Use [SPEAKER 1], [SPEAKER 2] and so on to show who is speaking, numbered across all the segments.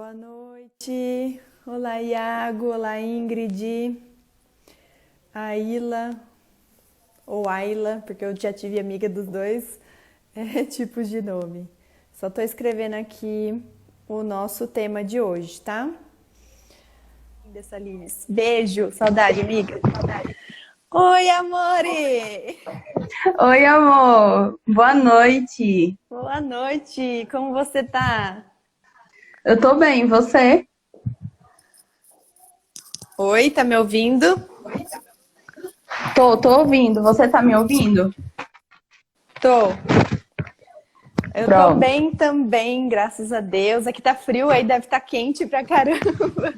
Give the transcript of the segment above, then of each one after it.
[SPEAKER 1] Boa noite. Olá, Iago. Olá, Ingrid. Aila, ou Ayla, porque eu já tive amiga dos dois tipos de nome. Só tô escrevendo aqui o nosso tema de hoje, tá? Dessa Liz. Beijo. Saudade, amiga. Oi, amore!
[SPEAKER 2] Oi, amor. Boa noite.
[SPEAKER 1] Boa noite. Como você tá?
[SPEAKER 2] Eu tô bem, e você?
[SPEAKER 1] Oi, tá me ouvindo?
[SPEAKER 2] Tô ouvindo. Você tá me ouvindo?
[SPEAKER 1] Tô. Eu tô
[SPEAKER 2] Pronto.
[SPEAKER 1] bem também, graças a Deus. Aqui tá frio, aí deve estar quente pra caramba.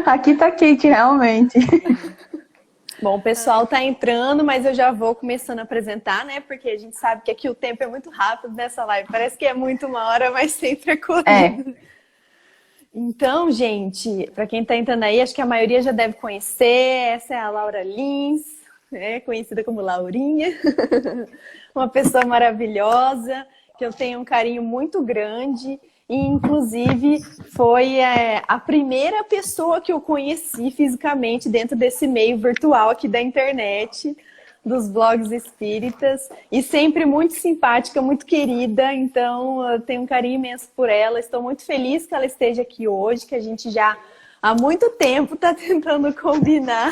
[SPEAKER 2] Aqui tá quente, realmente.
[SPEAKER 1] Bom, o pessoal tá entrando, mas eu já vou começando a apresentar, né? Porque a gente sabe que aqui o tempo é muito rápido nessa live. Parece que é muito uma hora, mas sempre é
[SPEAKER 2] É,
[SPEAKER 1] corrido. Então, gente, para quem tá entrando aí, acho que a maioria já deve conhecer. Essa é a Laura Lins, conhecida como Laurinha. Uma pessoa maravilhosa, que eu tenho um carinho muito grande. E, inclusive, foi a primeira pessoa que eu conheci fisicamente dentro desse meio virtual aqui da internet, dos blogs espíritas. E sempre muito simpática, muito querida. Então, eu tenho um carinho imenso por ela. Estou muito feliz que ela esteja aqui hoje, que a gente já há muito tempo está tentando combinar.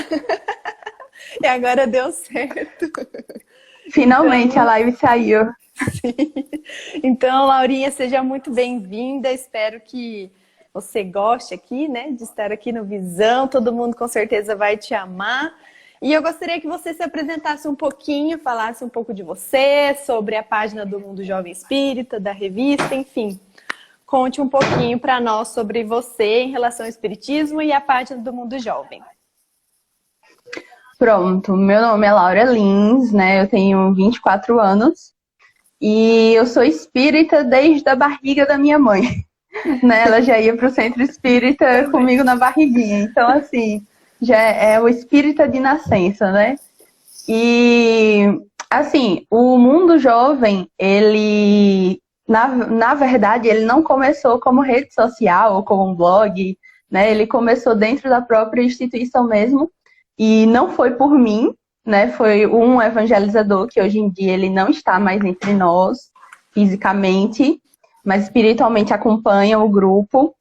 [SPEAKER 1] E agora deu certo.
[SPEAKER 2] finalmente a
[SPEAKER 1] Então,
[SPEAKER 2] live saiu.
[SPEAKER 1] sim. Então, Laurinha, seja muito bem-vinda. Espero que você goste aqui, né, de estar aqui no Visão. Todo mundo com certeza vai te amar. E eu gostaria que você se apresentasse um pouquinho, falasse um pouco de você, sobre a página do Mundo Jovem Espírita, da revista, enfim. Conte um pouquinho para nós sobre você em relação ao Espiritismo e a página do Mundo Jovem.
[SPEAKER 2] Pronto, meu nome é Laura Lins, né? Eu tenho 24 anos e eu sou espírita desde a barriga da minha mãe, né? Ela já ia pro centro espírita
[SPEAKER 1] Também.
[SPEAKER 2] comigo na barriguinha. Então, assim, já é o espírita de nascença, né? E, assim, o mundo jovem, na verdade, ele não começou como rede social ou como um blog, né? Ele começou dentro da própria instituição mesmo, e não foi por mim, né? Foi um evangelizador que hoje em dia ele não está mais entre nós, fisicamente, mas espiritualmente acompanha o grupo.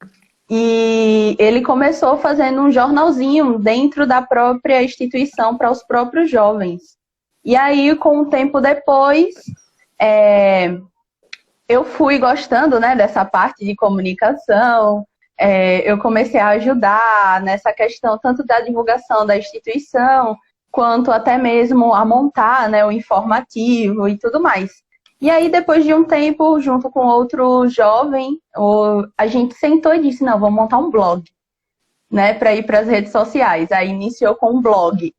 [SPEAKER 2] E ele começou fazendo um jornalzinho dentro da própria instituição para os próprios jovens. E aí, com o tempo depois, eu fui gostando, né, dessa parte de comunicação. Eu comecei a ajudar nessa questão tanto da divulgação da instituição, quanto até mesmo a montar, né, o informativo e tudo mais. E aí, depois de um tempo, junto com outro jovem, a gente sentou e disse, não, vamos montar um blog, né, para ir para as redes sociais. Aí iniciou com um blog,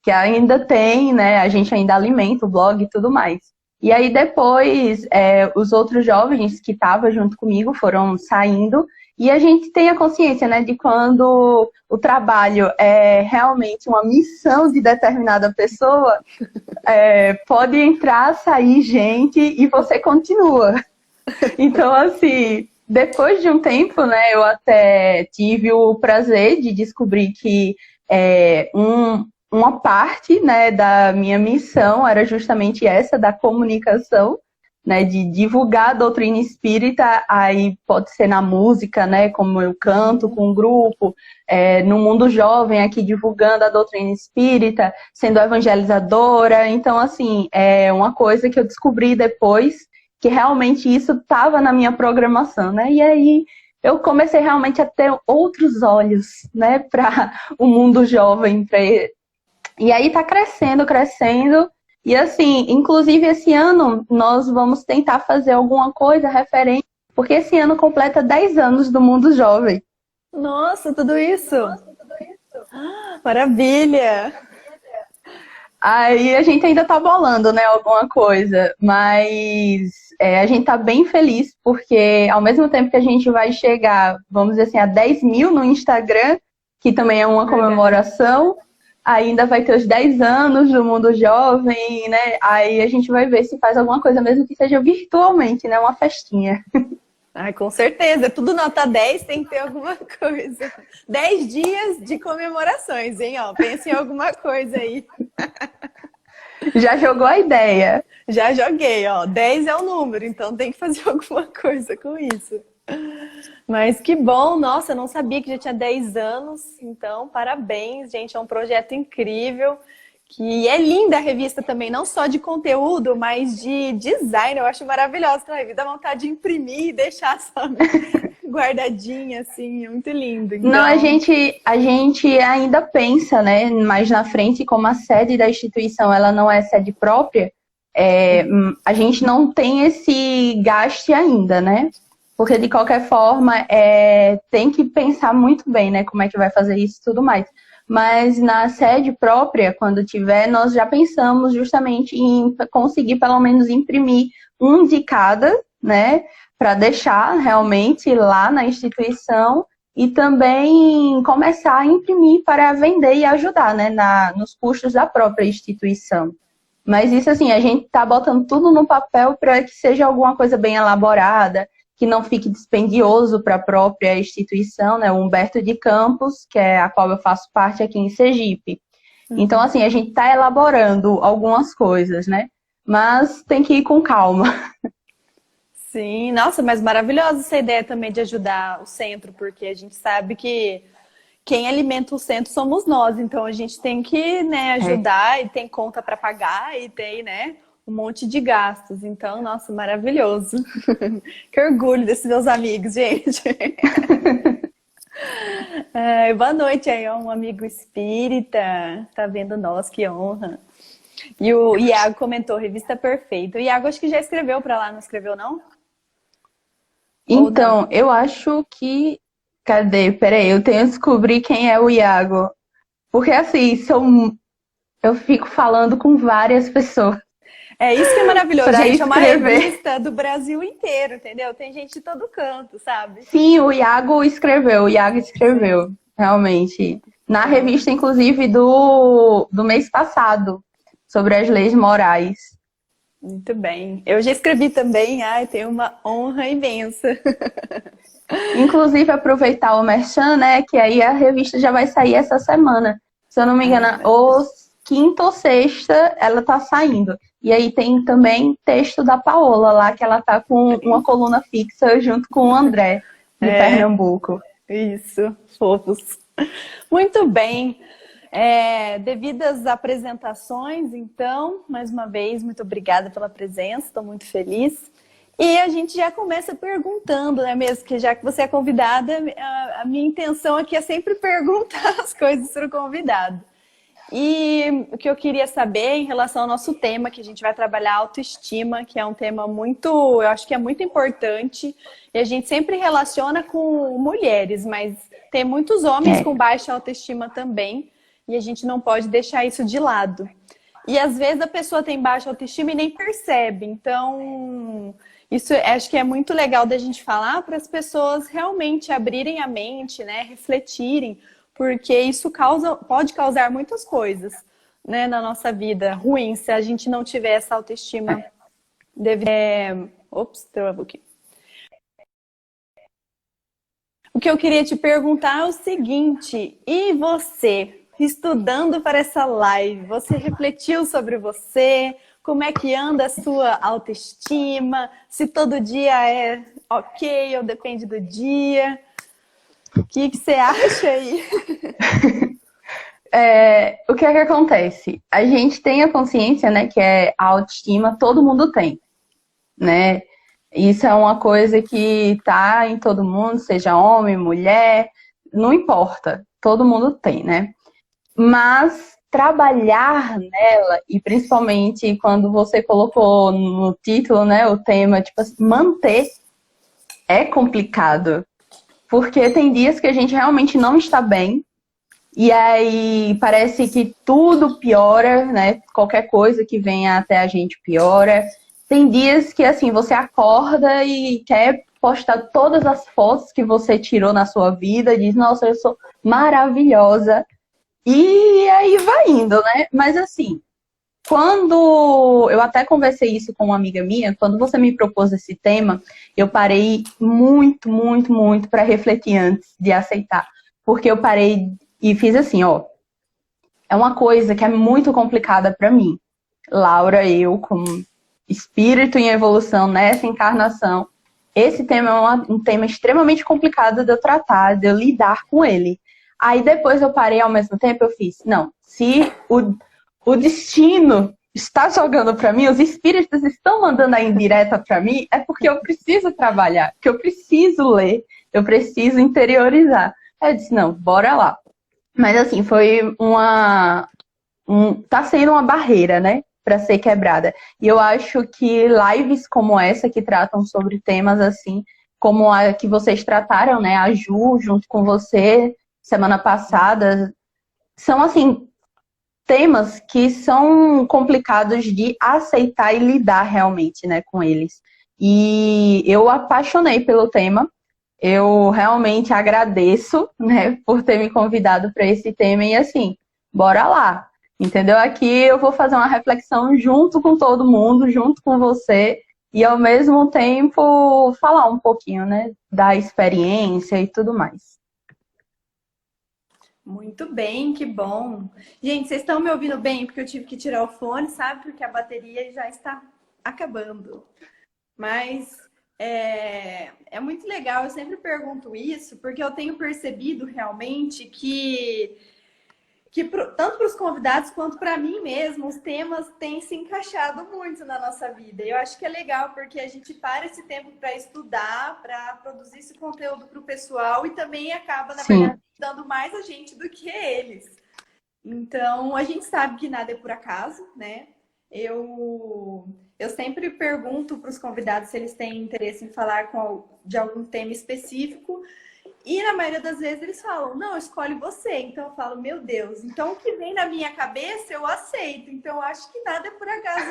[SPEAKER 2] que ainda tem, né, a gente ainda alimenta o blog e tudo mais. E aí depois, os outros jovens que estavam junto comigo foram saindo, e a gente tem a consciência, né, de quando o trabalho é realmente uma missão de determinada pessoa, pode entrar, sair gente e você continua. Então, assim, depois de um tempo, né, eu até tive o prazer de descobrir que uma parte, né, da minha missão era justamente essa, da comunicação, né, de divulgar a doutrina espírita, aí pode ser na música, né, como eu canto com um grupo, no mundo jovem aqui divulgando a doutrina espírita, sendo evangelizadora. Então, assim, é uma coisa que eu descobri depois, que realmente isso estava na minha programação, né? E aí eu comecei realmente a ter outros olhos, né, para o mundo jovem. E aí tá crescendo, crescendo. E assim, inclusive esse ano nós vamos tentar fazer alguma coisa referente, porque esse ano completa 10 anos do mundo jovem.
[SPEAKER 1] Nossa, tudo isso! Maravilha!
[SPEAKER 2] Aí a gente ainda tá bolando, né, alguma coisa, mas a gente tá bem feliz, porque ao mesmo tempo que a gente vai chegar, vamos dizer assim, a 10 mil no Instagram, que também é uma
[SPEAKER 1] Verdade.
[SPEAKER 2] comemoração, ainda vai ter os 10 anos do mundo jovem, né, aí a gente vai ver se faz alguma coisa, mesmo que seja virtualmente, né, uma festinha.
[SPEAKER 1] Ai, com certeza. Tudo nota 10 tem que ter alguma coisa. 10 dias de comemorações, hein? Ó, pensa em alguma coisa aí.
[SPEAKER 2] Já jogou a ideia.
[SPEAKER 1] Já joguei, ó. 10 é o número, então tem que fazer alguma coisa com isso. Mas que bom, nossa, eu não sabia que já tinha 10 anos. Então, parabéns, gente. É um projeto incrível. Que é linda a revista também, não só de conteúdo, mas de design. Eu acho maravilhosa aquela revista. Dá vontade de imprimir e deixar, sabe, guardadinha, assim. É muito lindo. Então...
[SPEAKER 2] Não, a gente ainda pensa, né, mais na frente, como a sede da instituição ela não é sede própria, a gente não tem esse gasto ainda, né? Porque, de qualquer forma, tem que pensar muito bem, né, como é que vai fazer isso e tudo mais. Mas na sede própria, quando tiver, nós já pensamos justamente em conseguir pelo menos imprimir um de cada, né, para deixar realmente lá na instituição e também começar a imprimir para vender e ajudar, né, nos custos da própria instituição. Mas isso, assim, a gente está botando tudo no papel para que seja alguma coisa bem elaborada, que não fique dispendioso para a própria instituição, né? O Humberto de Campos, que é a qual eu faço parte aqui em Sergipe. Então, assim, a gente está elaborando algumas coisas, né? Mas tem que ir com calma.
[SPEAKER 1] Sim, nossa, mas maravilhosa essa ideia também de ajudar o centro, porque a gente sabe que quem alimenta o centro somos nós, então a gente tem que, né, ajudar e tem conta para pagar e tem, né, um monte de gastos. Então, nossa, maravilhoso. Que orgulho desses meus amigos, gente. Boa noite aí, ó, um amigo espírita. Tá vendo nós, que honra. E o Iago comentou, revista perfeita. O Iago acho que já escreveu para lá, não escreveu, não?
[SPEAKER 2] Então, eu acho que... Cadê? Peraí, eu tenho que descobrir quem é o Iago. Porque, assim, eu fico falando com várias pessoas.
[SPEAKER 1] É isso que é maravilhoso, gente.
[SPEAKER 2] Escrever.
[SPEAKER 1] É uma revista do Brasil inteiro, entendeu? Tem gente de todo canto, sabe?
[SPEAKER 2] Sim, o Iago escreveu, realmente. Na revista, inclusive, do mês passado, sobre as leis morais.
[SPEAKER 1] Muito bem. Eu já escrevi também, ai, tenho uma honra imensa.
[SPEAKER 2] Inclusive, aproveitar o Merchan, né? Que aí a revista já vai sair essa semana. Se eu não me engano, ou quinta ou sexta, ela tá saindo. E aí tem também texto da Paola lá, que ela tá com uma coluna fixa junto com o André, de Pernambuco.
[SPEAKER 1] Isso, fofos. Muito bem. Devidas apresentações, então, mais uma vez, muito obrigada pela presença, estou muito feliz. E a gente já começa perguntando, né, mesmo que já que você é convidada, a minha intenção aqui é sempre perguntar as coisas para o convidado. E o que eu queria saber em relação ao nosso tema, que a gente vai trabalhar autoestima, que é um tema eu acho que é muito importante, e a gente sempre relaciona com mulheres, mas tem muitos homens com baixa autoestima também, e a gente não pode deixar isso de lado. E às vezes a pessoa tem baixa autoestima e nem percebe, então isso acho que é muito legal da gente falar para as pessoas realmente abrirem a mente, né, refletirem, porque isso pode causar muitas coisas, né, na nossa vida ruim, se a gente não tiver essa autoestima. Travou aqui. O que eu queria te perguntar é o seguinte, e você, estudando para essa live, você refletiu sobre você? Como é que anda a sua autoestima? Se todo dia é ok ou depende do dia? O que você acha aí?
[SPEAKER 2] O que é que acontece? A gente tem a consciência, né, que a autoestima todo mundo tem, né? Isso é uma coisa que tá em todo mundo, seja homem, mulher, não importa, todo mundo tem, né? Mas trabalhar nela, e principalmente quando você colocou no título, né, o tema, tipo assim, manter, é complicado. Porque tem dias que a gente realmente não está bem, e aí parece que tudo piora, né? Qualquer coisa que venha até a gente piora. Tem dias que, assim, você acorda e quer postar todas as fotos que você tirou na sua vida, diz, nossa, eu sou maravilhosa. E aí vai indo, né? Mas, assim, quando eu até conversei isso com uma amiga minha, quando você me propôs esse tema, eu parei muito, muito, muito para refletir antes de aceitar. Porque eu parei e fiz assim, ó, é uma coisa que é muito complicada para mim. Laura, eu, como espírito em evolução nessa encarnação, esse tema é um tema extremamente complicado de eu tratar, de eu lidar com ele. Aí depois eu parei ao mesmo tempo, eu fiz, não, se o destino está jogando para mim, os espíritos estão mandando a indireta para mim, é porque eu preciso trabalhar, que eu preciso ler, eu preciso interiorizar. Aí eu disse, não, bora lá. Mas assim, foi tá sendo uma barreira, né, para ser quebrada. E eu acho que lives como essa, que tratam sobre temas assim, como a que vocês trataram, né, a Ju, junto com você, semana passada, são assim, temas que são complicados de aceitar e lidar realmente, né, com eles. E eu apaixonei pelo tema. Eu realmente agradeço, né, por ter me convidado para esse tema e assim, bora lá. Entendeu? Aqui eu vou fazer uma reflexão junto com todo mundo, junto com você, e ao mesmo tempo falar um pouquinho, né, da experiência e tudo mais.
[SPEAKER 1] Muito bem, que bom. Gente, vocês estão me ouvindo bem? Porque eu tive que tirar o fone, sabe? Porque a bateria já está acabando. Mas é muito legal, eu sempre pergunto isso, porque eu tenho percebido realmente que tanto para os convidados quanto para mim mesmo, os temas têm se encaixado muito na nossa vida. Eu acho que é legal, porque a gente para esse tempo para estudar, para produzir esse conteúdo para o pessoal e também acaba, na
[SPEAKER 2] Sim.
[SPEAKER 1] verdade, dando mais a gente do que eles. Então, a gente sabe que nada é por acaso, né? Eu sempre pergunto para os convidados se eles têm interesse em falar de algum tema específico. E na maioria das vezes eles falam, não, escolhe você. Então eu falo, meu Deus, então o que vem na minha cabeça eu aceito. Então eu acho que nada é por acaso.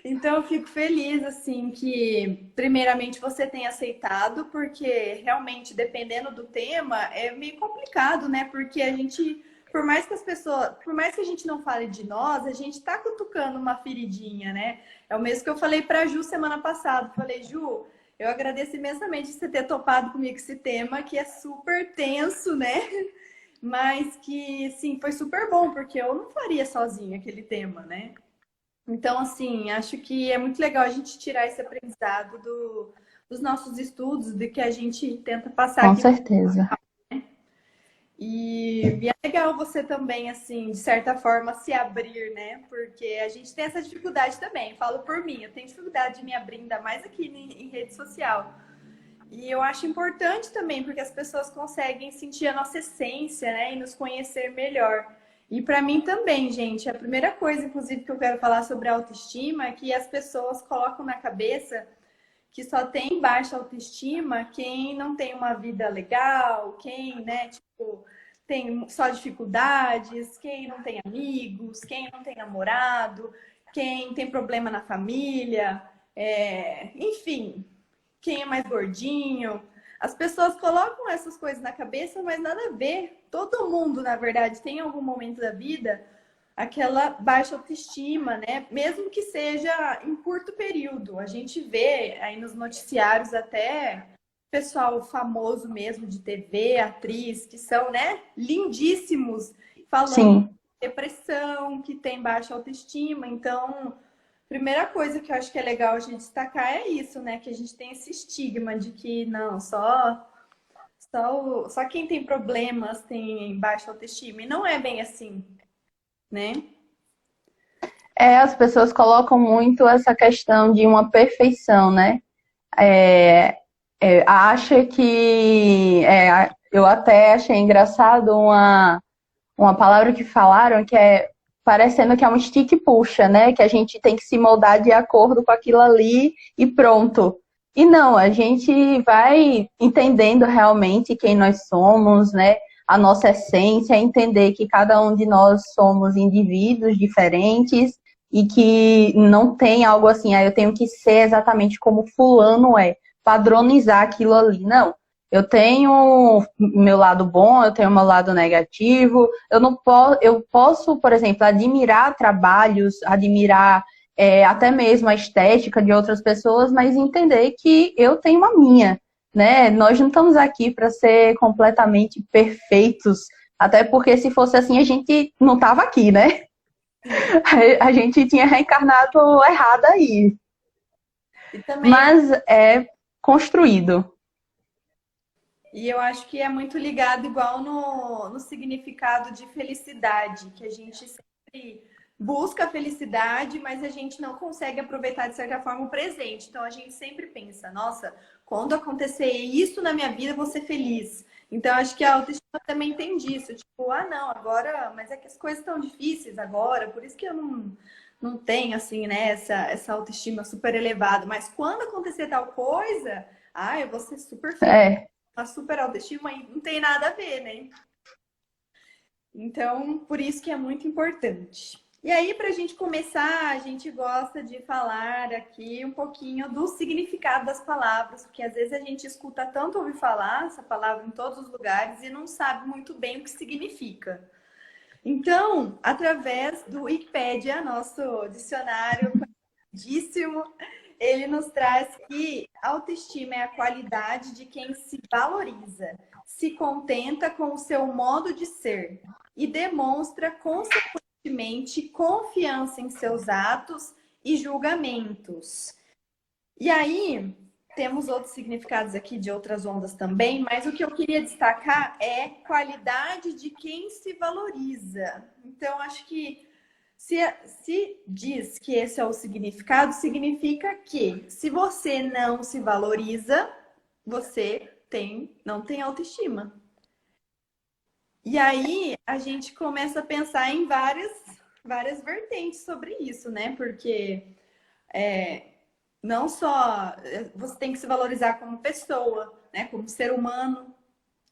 [SPEAKER 1] Então eu fico feliz, assim, que primeiramente você tenha aceitado, porque realmente, dependendo do tema, é meio complicado, né? Porque a gente, por mais que a gente não fale de nós, a gente tá cutucando uma feridinha, né? É o mesmo que eu falei pra Ju semana passada. Falei, Ju, eu agradeço imensamente você ter topado comigo esse tema, que é super tenso, né? Mas que, sim, foi super bom, porque eu não faria sozinha aquele tema, né? Então, assim, acho que é muito legal a gente tirar esse aprendizado dos nossos estudos, de que a gente tenta passar
[SPEAKER 2] Com
[SPEAKER 1] aqui.
[SPEAKER 2] certeza.
[SPEAKER 1] E é legal você também, assim, de certa forma, se abrir, né? Porque a gente tem essa dificuldade também. Falo por mim, eu tenho dificuldade de me abrir, ainda mais aqui em rede social. E eu acho importante também, porque as pessoas conseguem sentir a nossa essência, né? E nos conhecer melhor. E para mim também, gente, a primeira coisa, inclusive, que eu quero falar sobre autoestima é que as pessoas colocam na cabeça que só tem baixa autoestima quem não tem uma vida legal, quem, né, tipo, tem só dificuldades, quem não tem amigos, quem não tem namorado, quem tem problema na família, enfim, quem é mais gordinho. As pessoas colocam essas coisas na cabeça, mas nada a ver. Todo mundo, na verdade, tem em algum momento da vida aquela baixa autoestima, né? Mesmo que seja em curto período. A gente vê aí nos noticiários até pessoal famoso mesmo de TV, atriz, que são, né, lindíssimos, falando
[SPEAKER 2] Sim.
[SPEAKER 1] de depressão, que tem baixa autoestima. Então, primeira coisa que eu acho que é legal a gente destacar é isso, né? Que a gente tem esse estigma de que não, só quem tem problemas tem baixa autoestima. E não é bem assim, né?
[SPEAKER 2] As pessoas colocam muito essa questão de uma perfeição, né? Acha que... eu até achei engraçado uma palavra que falaram que é parecendo que é um stick e puxa, né? Que a gente tem que se moldar de acordo com aquilo ali e pronto. E não, a gente vai entendendo realmente quem nós somos, né? A nossa essência, entender que cada um de nós somos indivíduos diferentes e que não tem algo assim, eu tenho que ser exatamente como fulano é, padronizar aquilo ali. Não, Eu tenho meu lado bom, eu tenho meu lado negativo. Eu não posso, eu posso, por exemplo, admirar trabalhos, admirar até mesmo a estética de outras pessoas, mas entender que eu tenho a minha, né? Nós não estamos aqui para ser completamente perfeitos, até porque se fosse assim a gente não estava aqui, né? A gente tinha reencarnado errado aí.
[SPEAKER 1] E também
[SPEAKER 2] Mas é construído.
[SPEAKER 1] E eu acho que é muito ligado igual no significado de felicidade, que a gente sempre busca a felicidade, mas a gente não consegue aproveitar de certa forma o presente. Então a gente sempre pensa, nossa, quando acontecer isso na minha vida, eu vou ser feliz. Então acho que a autoestima também tem disso, tipo, ah não, agora, mas é que as coisas estão difíceis agora, por isso que eu não tenho assim, né, essa autoestima super elevada. Mas quando acontecer tal coisa, ah, eu vou ser super feliz,
[SPEAKER 2] É.
[SPEAKER 1] uma super autoestima e não tem nada a ver, né? Então, por isso que é muito importante. E aí, para a gente começar, a gente gosta de falar aqui um pouquinho do significado das palavras, porque às vezes a gente escuta tanto ouvir falar essa palavra em todos os lugares e não sabe muito bem o que significa. Então, através do Wikipédia, nosso dicionário conhecidíssimo, ele nos traz que autoestima é a qualidade de quem se valoriza, se contenta com o seu modo de ser e demonstra, consequentemente, confiança em seus atos e julgamentos. E aí, temos outros significados aqui de outras ondas também, mas o que eu queria destacar é qualidade de quem se valoriza. Então, acho que se diz que esse é o significado, significa que se você não se valoriza, você não tem autoestima. E aí a gente começa a pensar em várias vertentes sobre isso, né? Porque não só você tem que se valorizar como pessoa, né? Como ser humano,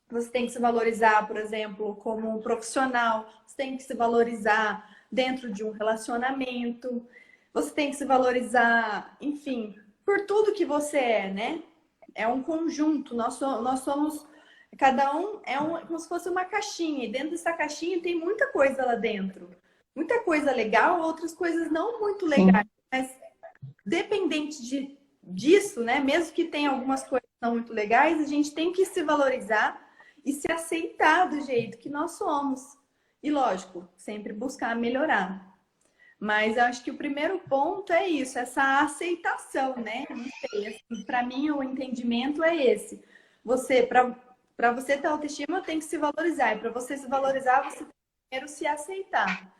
[SPEAKER 1] você tem que se valorizar, por exemplo, como um profissional, você tem que se valorizar dentro de um relacionamento, você tem que se valorizar, enfim, por tudo que você é, né? É um conjunto, nós somos, cada um como se fosse uma caixinha, e dentro dessa caixinha tem muita coisa lá dentro. Muita coisa legal, outras coisas não muito legais,
[SPEAKER 2] Sim.
[SPEAKER 1] mas dependente disso, né? Mesmo que tenha algumas coisas não muito legais, a gente tem que se valorizar e se aceitar do jeito que nós somos. E lógico, sempre buscar melhorar. Mas eu acho que o primeiro ponto é isso, essa aceitação, né? Não sei, assim, para mim o entendimento é esse. Para você ter autoestima, tem que se valorizar. E para você se valorizar, você tem que primeiro se aceitar.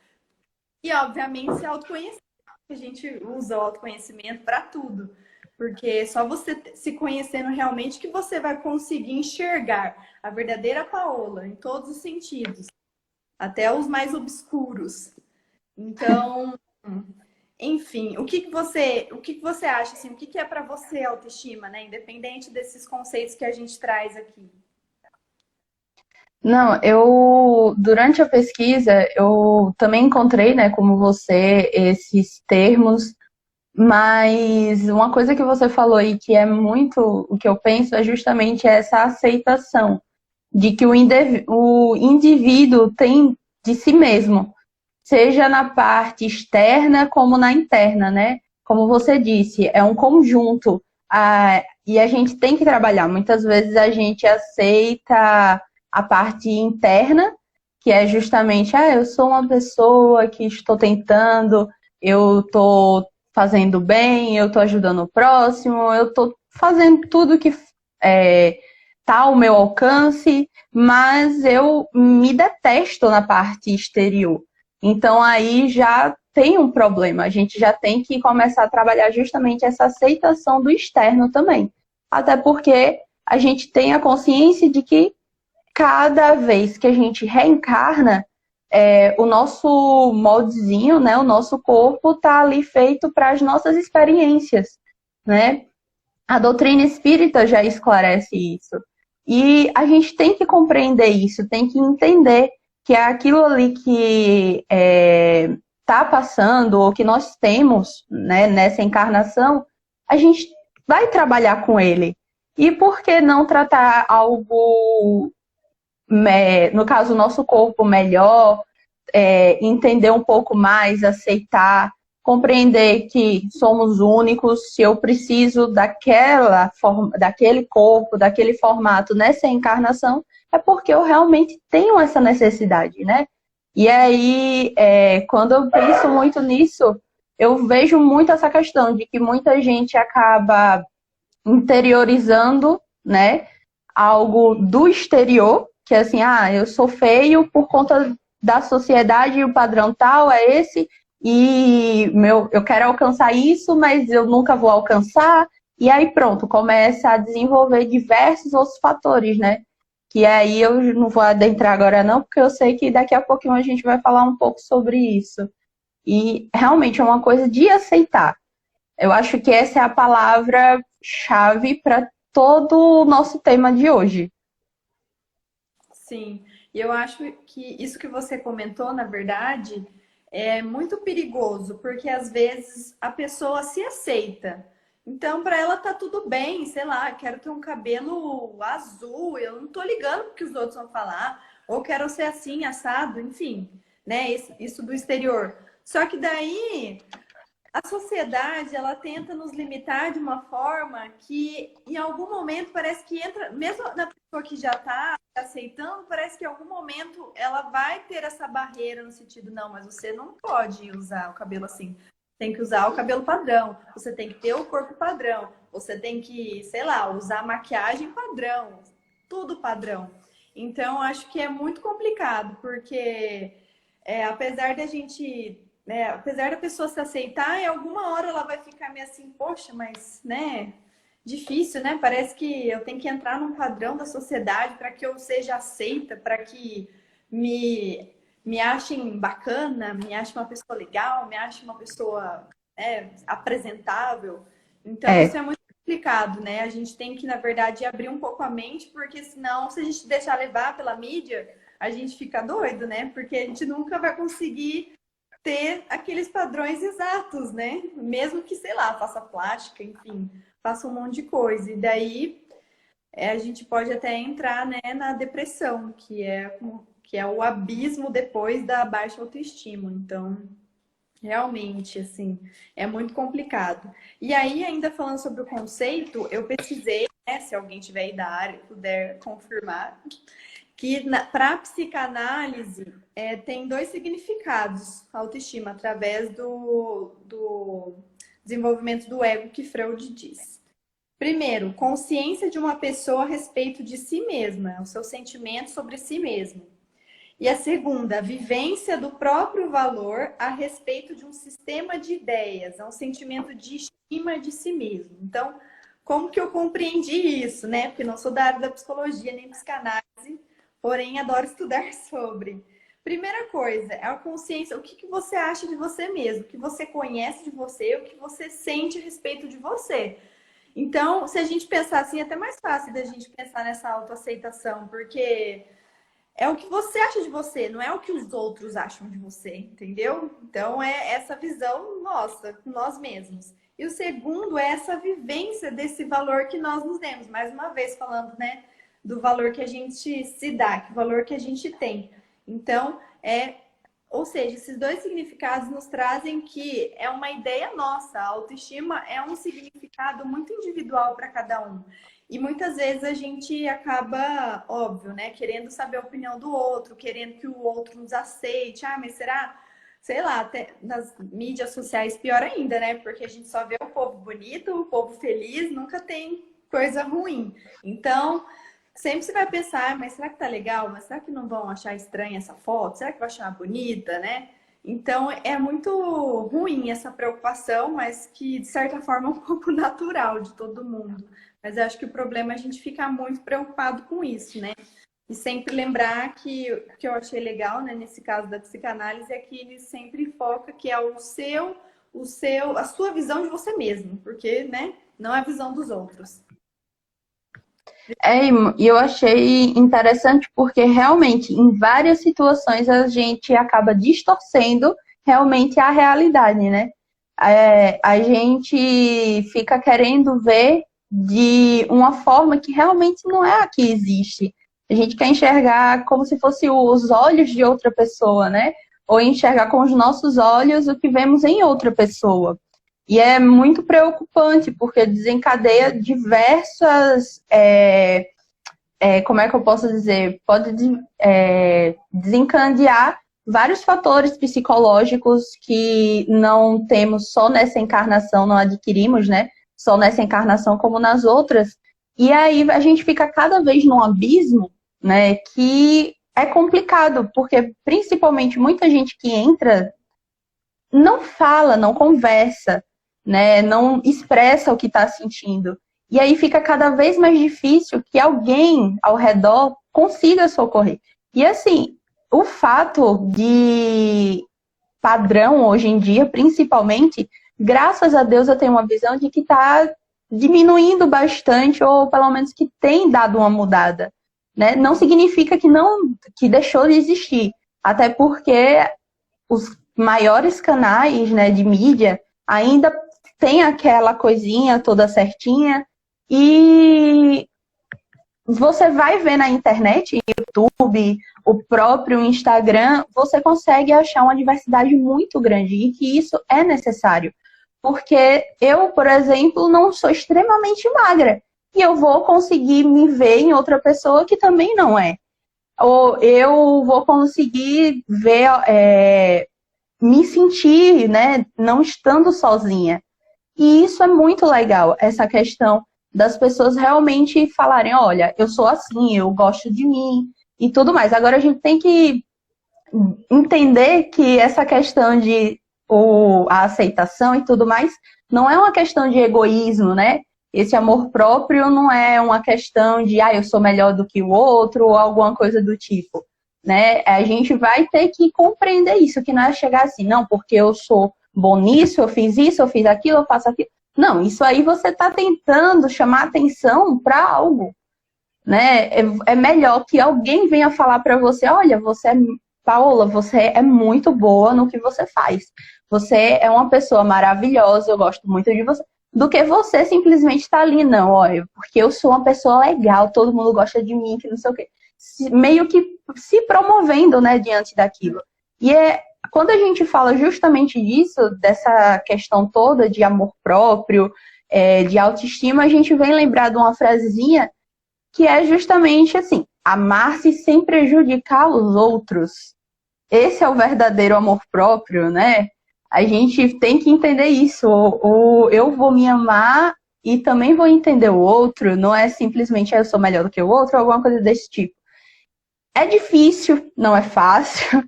[SPEAKER 1] E, obviamente, se autoconhecer. A gente usa o autoconhecimento para tudo. Porque só você se conhecendo realmente que você vai conseguir enxergar a verdadeira Paola em todos os sentidos, até os mais obscuros. Então, enfim, o que você acha assim, o que é para você autoestima, né? Independente desses conceitos que a gente traz aqui.
[SPEAKER 2] Não, durante a pesquisa, eu também encontrei, né, como você, esses termos, mas uma coisa que você falou aí que é muito o que eu penso é justamente essa aceitação de que o indivíduo tem de si mesmo, seja na parte externa como na interna, né? Como você disse, é um conjunto, e a gente tem que trabalhar. Muitas vezes a gente aceita a parte interna, que é justamente, eu sou uma pessoa que estou tentando, eu estou fazendo bem, eu estou ajudando o próximo, eu estou fazendo tudo que está ao meu alcance, mas eu me detesto na parte exterior. Então aí já tem um problema, a gente já tem que começar a trabalhar justamente essa aceitação do externo também. Até porque a gente tem a consciência de que cada vez que a gente reencarna, o nosso moldezinho, né, o nosso corpo está ali feito para as nossas experiências, né? A doutrina espírita já esclarece isso. E a gente tem que compreender isso, tem que entender que é aquilo ali que está passando, ou que nós temos, né, nessa encarnação, a gente vai trabalhar com ele. E por que não tratar algo, no caso, o nosso corpo melhor, entender um pouco mais, aceitar, compreender que somos únicos, se eu preciso daquela forma, daquele corpo, daquele formato nessa encarnação, é porque eu realmente tenho essa necessidade, né? E aí, quando eu penso muito nisso, eu vejo muito essa questão de que muita gente acaba interiorizando, né, algo do exterior, que é assim, eu sou feio por conta da sociedade, o padrão tal é esse, e eu quero alcançar isso, mas eu nunca vou alcançar, e aí pronto, começa a desenvolver diversos outros fatores, né? Que aí eu não vou adentrar agora não, porque eu sei que daqui a pouquinho a gente vai falar um pouco sobre isso. E realmente é uma coisa de aceitar. Eu acho que essa é a palavra-chave para todo o nosso tema de hoje.
[SPEAKER 1] Sim, e eu acho que isso que você comentou, na verdade, é muito perigoso, porque às vezes a pessoa se aceita. Então, para ela tá tudo bem, sei lá, quero ter um cabelo azul, eu não tô ligando porque os outros vão falar, ou quero ser assim, assado, enfim, né? Isso do exterior. Só que daí a sociedade, ela tenta nos limitar de uma forma que, em algum momento, parece que entra, mesmo na pessoa que já está aceitando, parece que em algum momento ela vai ter essa barreira no sentido, não, mas você não pode usar o cabelo assim. Tem que usar o cabelo padrão, você tem que ter o corpo padrão, você tem que, sei lá, usar maquiagem padrão, tudo padrão. Então, acho que é muito complicado, porque apesar da gente, né, apesar da pessoa se aceitar, em alguma hora ela vai ficar meio assim, poxa, mas, né, difícil, né? Parece que eu tenho que entrar num padrão da sociedade para que eu seja aceita, para que me achem bacana, me achem uma pessoa legal, me achem uma pessoa, apresentável. Então, isso é muito complicado, né? A gente tem que, na verdade, abrir um pouco a mente, porque senão, se a gente deixar levar pela mídia, a gente fica doido, né? Porque a gente nunca vai conseguir ter aqueles padrões exatos, né? Mesmo que, sei lá, faça plástica, enfim, faça um monte de coisa. E daí a gente pode até entrar, né, na depressão, que é o abismo depois da baixa autoestima. Então, realmente, assim, é muito complicado. E aí, ainda falando sobre o conceito, eu pesquisei, né, se alguém tiver aí da área puder confirmar, que para a psicanálise tem dois significados, a autoestima, através do desenvolvimento do ego que Freud diz. Primeiro, consciência de uma pessoa a respeito de si mesma, o seu sentimento sobre si mesmo. E a segunda, a vivência do próprio valor a respeito de um sistema de ideias, é um sentimento de estima de si mesmo. Então, como que eu compreendi isso, né? Porque não sou da área da psicologia nem psicanálise, porém adoro estudar sobre. Primeira coisa, é a consciência, o que você acha de você mesmo, o que você conhece de você, o que você sente a respeito de você. Então, se a gente pensar assim, é até mais fácil da gente pensar nessa autoaceitação, porque é o que você acha de você, não é o que os outros acham de você, entendeu? Então, é essa visão nossa, com nós mesmos. E o segundo é essa vivência desse valor que nós nos demos. Mais uma vez falando, né, do valor que a gente se dá, que valor que a gente tem. Então, ou seja, esses dois significados nos trazem que é uma ideia nossa. A autoestima é um significado muito individual para cada um. E muitas vezes a gente acaba, óbvio, né, querendo saber a opinião do outro, querendo que o outro nos aceite. Mas será? Sei lá, até nas mídias sociais pior ainda, né? Porque a gente só vê o povo bonito, o povo feliz, nunca tem coisa ruim. Então, sempre você vai pensar, mas será que tá legal? Mas será que não vão achar estranha essa foto? Será que vai achar bonita, né? Então, é muito ruim essa preocupação, mas que, de certa forma, é um pouco natural de todo mundo. Mas eu acho que o problema é a gente ficar muito preocupado com isso, né? E sempre lembrar que o que eu achei legal, né, nesse caso da psicanálise, é que ele sempre foca que é a sua visão de você mesmo, porque, né, não é a visão dos outros.
[SPEAKER 2] E eu achei interessante porque realmente em várias situações a gente acaba distorcendo realmente a realidade, né? A gente fica querendo ver de uma forma que realmente não é a que existe. A gente quer enxergar como se fosse os olhos de outra pessoa, né? Ou enxergar com os nossos olhos o que vemos em outra pessoa. E é muito preocupante, porque desencadeia diversas, como é que eu posso dizer? Pode desencadear vários fatores psicológicos que não temos só nessa encarnação, não adquirimos, né? Só nessa encarnação como nas outras. E aí a gente fica cada vez num abismo, né? Que é complicado, porque principalmente muita gente que entra não fala, não conversa, né? Não expressa o que está sentindo. E aí fica cada vez mais difícil que alguém ao redor consiga socorrer. E assim, o fato de padrão hoje em dia, principalmente, graças a Deus eu tenho uma visão de que está diminuindo bastante, ou pelo menos que tem dado uma mudada. Né? Não significa que deixou de existir. Até porque os maiores canais, né, de mídia ainda tem aquela coisinha toda certinha. E você vai ver na internet, YouTube, o próprio Instagram, você consegue achar uma diversidade muito grande e que isso é necessário. Porque eu, por exemplo, não sou extremamente magra e eu vou conseguir me ver em outra pessoa que também não é. Ou eu vou conseguir ver, me sentir, né, não estando sozinha. E isso é muito legal, essa questão das pessoas realmente falarem, olha, eu sou assim, eu gosto de mim e tudo mais. Agora a gente tem que entender que essa questão de a aceitação e tudo mais não é uma questão de egoísmo, né? Esse amor próprio não é uma questão de, eu sou melhor do que o outro ou alguma coisa do tipo, né? A gente vai ter que compreender isso, que não é chegar assim, não, porque eu sou bom nisso, eu fiz isso, eu fiz aquilo, eu faço aquilo. Não, isso aí você está tentando chamar atenção para algo, né? É melhor que alguém venha falar para você, olha, Paola, você é muito boa no que você faz. Você é uma pessoa maravilhosa, eu gosto muito de você. Do que você simplesmente estar ali, não, olha, porque eu sou uma pessoa legal, todo mundo gosta de mim, que não sei o quê. Meio que se promovendo, né, diante daquilo. E quando a gente fala justamente disso, dessa questão toda de amor próprio, de autoestima, a gente vem lembrar de uma frasezinha que é justamente assim, amar-se sem prejudicar os outros. Esse é o verdadeiro amor próprio, né? A gente tem que entender isso. Eu vou me amar e também vou entender o outro. Não é simplesmente eu sou melhor do que o outro ou alguma coisa desse tipo. É difícil, não é fácil,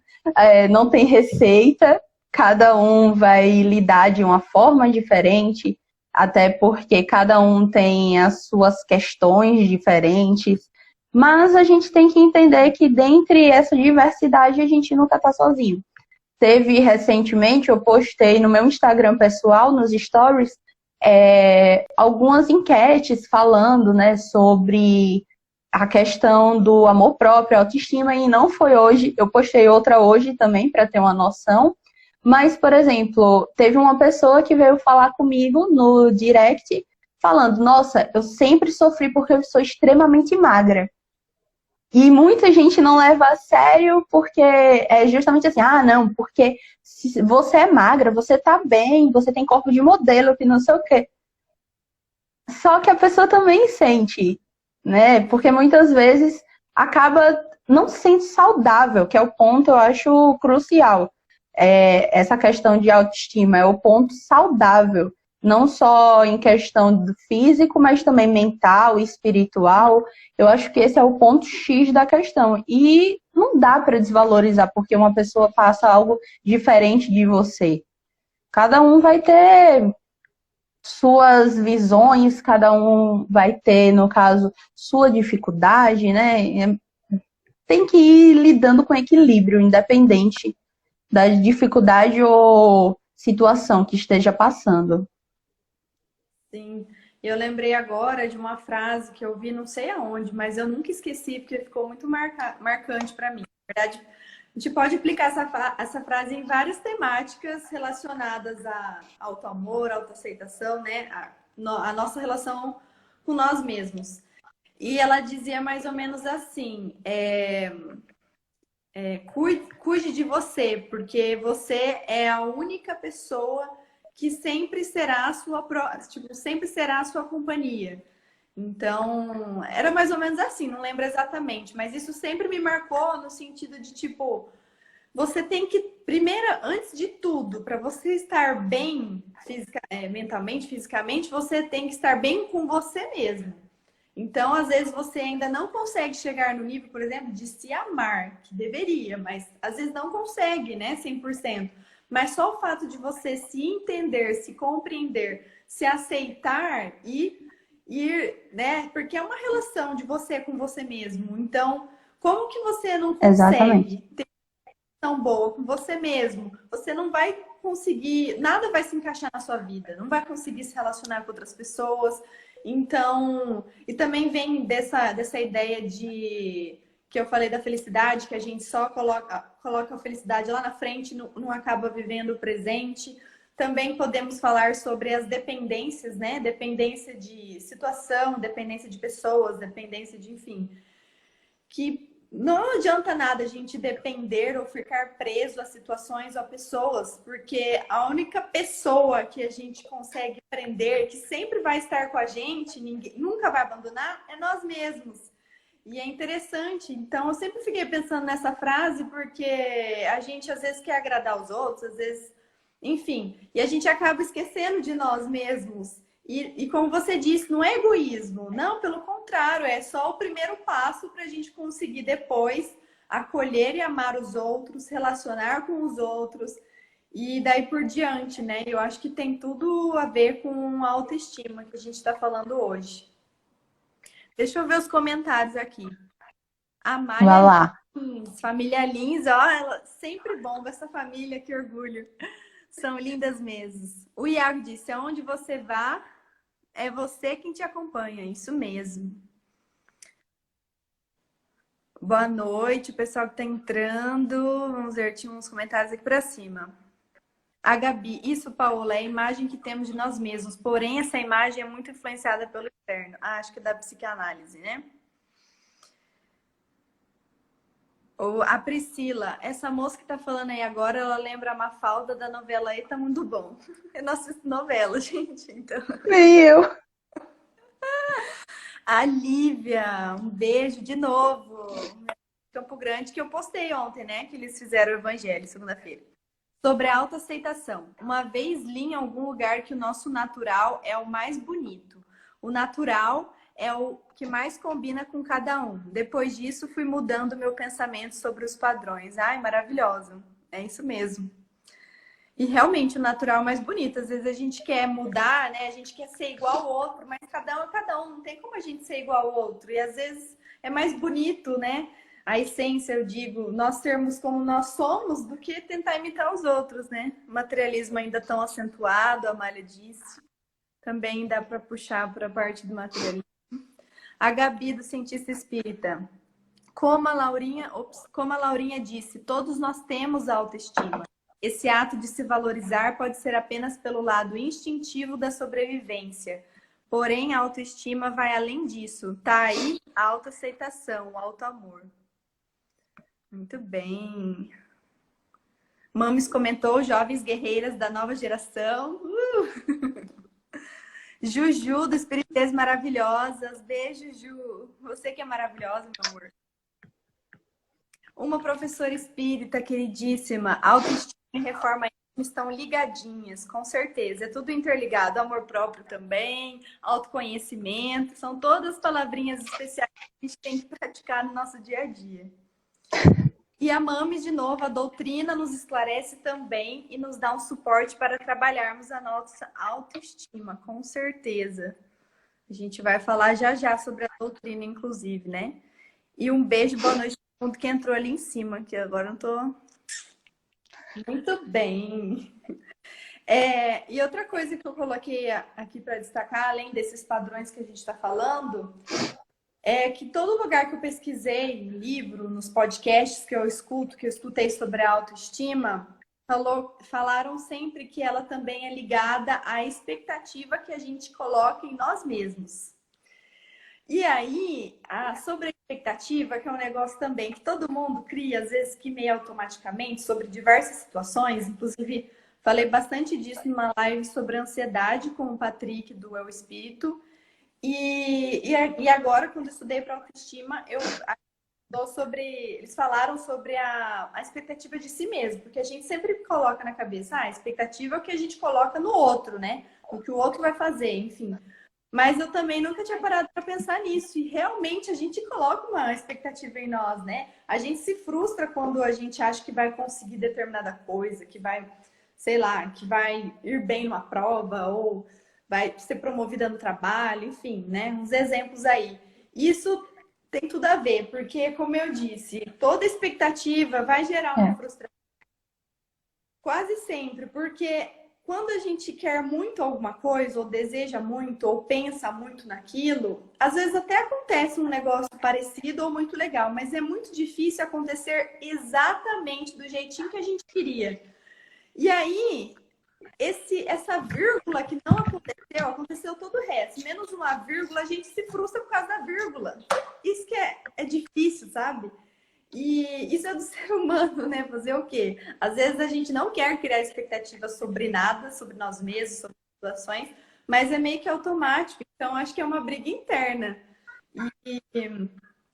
[SPEAKER 2] não tem receita. Cada um vai lidar de uma forma diferente, até porque cada um tem as suas questões diferentes. Mas a gente tem que entender que dentre essa diversidade a gente nunca está sozinho. Teve recentemente, eu postei no meu Instagram pessoal, nos stories, algumas enquetes falando, né, sobre a questão do amor próprio, autoestima, e não foi hoje, eu postei outra hoje também para ter uma noção. Mas, por exemplo, teve uma pessoa que veio falar comigo no direct falando, nossa, eu sempre sofri porque eu sou extremamente magra. E muita gente não leva a sério porque é justamente assim, não, porque se você é magra, você tá bem, você tem corpo de modelo, que não sei o quê. Só que a pessoa também sente, né? Porque muitas vezes acaba não se sente saudável, que é o ponto, eu acho, crucial. Essa questão de autoestima é o ponto saudável. Não só em questão do físico, mas também mental, espiritual. Eu acho que esse é o ponto X da questão. E não dá para desvalorizar porque uma pessoa passa algo diferente de você. Cada um vai ter suas visões, cada um vai ter, no caso, sua dificuldade, né? Tem que ir lidando com equilíbrio, independente da dificuldade ou situação que esteja passando.
[SPEAKER 1] Sim, eu lembrei agora de uma frase que eu vi não sei aonde, mas eu nunca esqueci porque ficou muito marcante para mim. Na verdade, a gente pode aplicar essa frase em várias temáticas relacionadas a auto-amor, autoaceitação, né? A nossa relação com nós mesmos. E ela dizia mais ou menos assim: cuide de você, porque você é a única pessoa que sempre será a tipo, sempre será a sua companhia. Então, era mais ou menos assim, não lembro exatamente, mas isso sempre me marcou no sentido de tipo, você tem que, primeiro, antes de tudo, para você estar bem mentalmente, fisicamente, você tem que estar bem com você mesmo. Então, às vezes, você ainda não consegue chegar no nível, por exemplo, de se amar, que deveria, mas às vezes não consegue, né, 100%. Mas só o fato de você se entender, se compreender, se aceitar e ir, né, porque é uma relação de você com você mesmo. Então, como que você não
[SPEAKER 2] Exatamente.
[SPEAKER 1] consegue tão boa com você mesmo, você não vai conseguir, nada vai se encaixar na sua vida, não vai conseguir se relacionar com outras pessoas. Então, e também vem dessa ideia de que eu falei da felicidade, que a gente só coloca a felicidade lá na frente, não acaba vivendo o presente. Também podemos falar sobre as dependências, né? Dependência de situação, dependência de pessoas, dependência de, enfim, que não adianta nada a gente depender ou ficar preso a situações ou a pessoas, porque a única pessoa que a gente consegue aprender, que sempre vai estar com a gente, ninguém, nunca vai abandonar, é nós mesmos. E é interessante. Então, eu sempre fiquei pensando nessa frase, porque a gente às vezes quer agradar os outros, às vezes, enfim, e a gente acaba esquecendo de nós mesmos. E como você disse, não é egoísmo, não, pelo contrário, é só o primeiro passo para a gente conseguir depois acolher e amar os outros, relacionar com os outros e daí por diante, né? Eu acho que tem tudo a ver com a autoestima que a gente está falando hoje. Deixa eu ver os comentários aqui. A
[SPEAKER 2] Vai
[SPEAKER 1] Malha
[SPEAKER 2] lá.
[SPEAKER 1] Lins, família Lins, ó, ela sempre bomba essa família, que orgulho. São lindas mesmo. O Iago disse: aonde você vá, é você quem te acompanha, isso mesmo. Boa noite, o pessoal que está entrando. Vamos ver, tinha uns comentários aqui para cima. A Gabi, isso, Paola, é a imagem que temos de nós mesmos, porém essa imagem é muito influenciada pelo externo. Ah, acho que é da psicanálise, né? Ou a Priscila, essa moça que tá falando aí agora, ela lembra a Mafalda da novela Eita Mundo Bom. Eu não assisto novela, gente, então.
[SPEAKER 2] Nem eu.
[SPEAKER 1] A Lívia, um beijo de novo. Campo Grande, que eu postei ontem, né? Que eles fizeram o evangelho, segunda-feira. Sobre a autoaceitação. Uma vez li em algum lugar que o nosso natural é o mais bonito. O natural é o que mais combina com cada um. Depois disso, fui mudando meu pensamento sobre os padrões. Ai, maravilhosa. É isso mesmo. E realmente o natural é mais bonito. Às vezes a gente quer mudar, né? A gente quer ser igual ao outro, mas cada um é cada um. Não tem como a gente ser igual ao outro. E às vezes é mais bonito, né? A essência, eu digo, nós sermos como nós somos do que tentar imitar os outros, né? O materialismo ainda tão acentuado, a Malha disse. Também dá para puxar para a parte do materialismo. A Gabi, do Cientista Espírita. Como a Laurinha disse, todos nós temos autoestima. Esse ato de se valorizar pode ser apenas pelo lado instintivo da sobrevivência. Porém, a autoestima vai além disso. Tá aí a autoaceitação, o autoamor. Muito bem. Mames comentou, jovens guerreiras da nova geração. Juju, do Espiritismo Maravilhosas. Beijo, Ju. Você que é maravilhosa, meu amor. Uma professora espírita queridíssima. Autoestima e reforma estão ligadinhas, com certeza. É tudo interligado. Amor próprio também, autoconhecimento. São todas palavrinhas especiais que a gente tem que praticar no nosso dia a dia. E a Mames, de novo, a doutrina nos esclarece também e nos dá um suporte para trabalharmos a nossa autoestima, com certeza. A gente vai falar já já sobre a doutrina, inclusive, né? E um beijo, boa noite a todo mundo que entrou ali em cima, que agora eu tô muito bem. E outra coisa que eu coloquei aqui para destacar, além desses padrões que a gente está falando, é que todo lugar que eu pesquisei, no livro, nos podcasts que eu escuto, que eu escutei sobre a autoestima, falaram sempre que ela também é ligada à expectativa que a gente coloca em nós mesmos. E aí, a sobreexpectativa, que é um negócio também que todo mundo cria, às vezes que meio automaticamente, sobre diversas situações, inclusive falei bastante disso numa live sobre ansiedade com o Patrick do Eu Espírito. E agora, quando eu estudei para autoestima, eu sobre. Eles falaram sobre a expectativa de si mesmo, porque a gente sempre coloca na cabeça, a expectativa é o que a gente coloca no outro, né? O que o outro vai fazer, enfim. Mas eu também nunca tinha parado para pensar nisso. E realmente a gente coloca uma expectativa em nós, né? A gente se frustra quando a gente acha que vai conseguir determinada coisa, que vai, sei lá, que vai ir bem numa prova ou vai ser promovida no trabalho, enfim, né? Uns exemplos aí. Isso tem tudo a ver, porque, como eu disse, toda expectativa vai gerar uma frustração. Quase sempre, porque quando a gente quer muito alguma coisa, ou deseja muito, ou pensa muito naquilo, às vezes até acontece um negócio parecido ou muito legal, mas é muito difícil acontecer exatamente do jeitinho que a gente queria. E aí, essa vírgula que não aconteceu, aconteceu todo o resto. Menos uma vírgula, a gente se frustra por causa da vírgula. Isso que é difícil, sabe? E isso é do ser humano, né? Fazer o quê? Às vezes a gente não quer criar expectativas sobre nada, sobre nós mesmos, sobre situações, mas é meio que automático. Então, acho que é uma briga interna. E,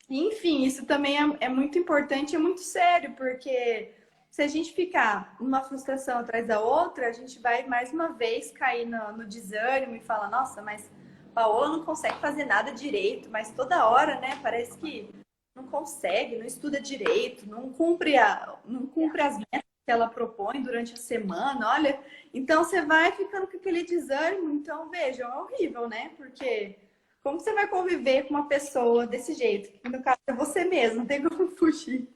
[SPEAKER 1] enfim, isso também é muito importante, é muito sério, porque se a gente ficar uma frustração atrás da outra, a gente vai mais uma vez cair no desânimo e falar, nossa, mas Paola não consegue fazer nada direito, mas toda hora, né? Parece que não consegue, não estuda direito, não cumpre as metas que ela propõe durante a semana, olha. Então você vai ficando com aquele desânimo. Então, vejam, é horrível, né? Porque como você vai conviver com uma pessoa desse jeito? No caso, é você mesmo, não tem como fugir.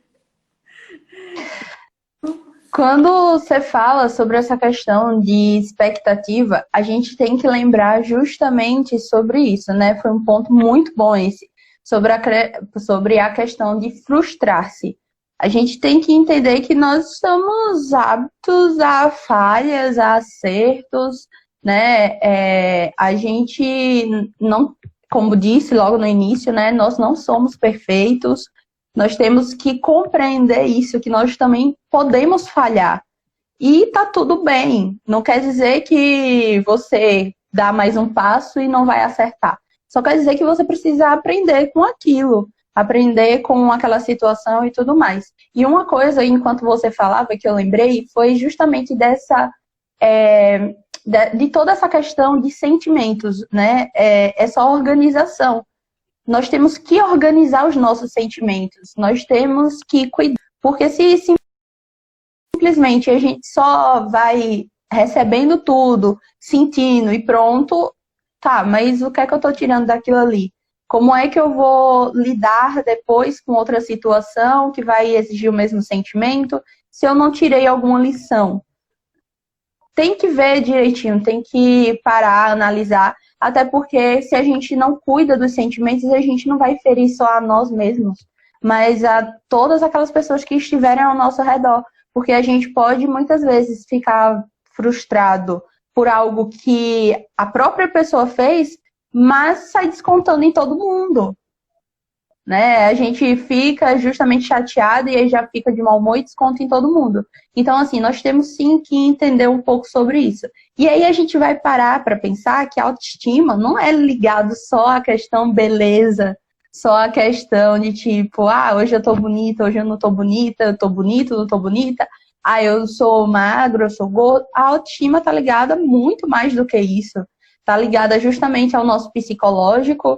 [SPEAKER 2] Quando você fala sobre essa questão de expectativa, a gente tem que lembrar justamente sobre isso, né? Foi um ponto muito bom esse, sobre a questão de frustrar-se. A gente tem que entender que nós estamos aptos a falhas, a acertos, né? A gente não, como disse logo no início, né? Nós não somos perfeitos. Nós temos que compreender isso, que nós também podemos falhar. E tá tudo bem. Não quer dizer que você dá mais um passo e não vai acertar. Só quer dizer que você precisa aprender com aquilo, aprender com aquela situação e tudo mais. E uma coisa, enquanto você falava, que eu lembrei, foi justamente de toda essa questão de sentimentos, né? Essa organização. Nós temos que organizar os nossos sentimentos, nós temos que cuidar, porque se simplesmente a gente só vai recebendo tudo, sentindo e pronto, tá, mas o que é que eu tô tirando daquilo ali? Como é que eu vou lidar depois com outra situação que vai exigir o mesmo sentimento, se eu não tirei alguma lição? Tem que ver direitinho, tem que parar, analisar, até porque se a gente não cuida dos sentimentos, a gente não vai ferir só a nós mesmos, mas a todas aquelas pessoas que estiverem ao nosso redor, porque a gente pode muitas vezes ficar frustrado por algo que a própria pessoa fez, mas sai descontando em todo mundo. Né? A gente fica justamente chateado e aí já fica de mau humor e desconta em todo mundo. Então, assim, nós temos sim que entender um pouco sobre isso. E aí a gente vai parar para pensar que a autoestima não é ligado só à questão beleza, só à questão de tipo, hoje eu tô bonita, hoje eu não tô bonita, eu tô bonito, não tô bonita, eu sou magro, eu sou gordo. A autoestima tá ligada muito mais do que isso. Tá ligada justamente ao nosso psicológico,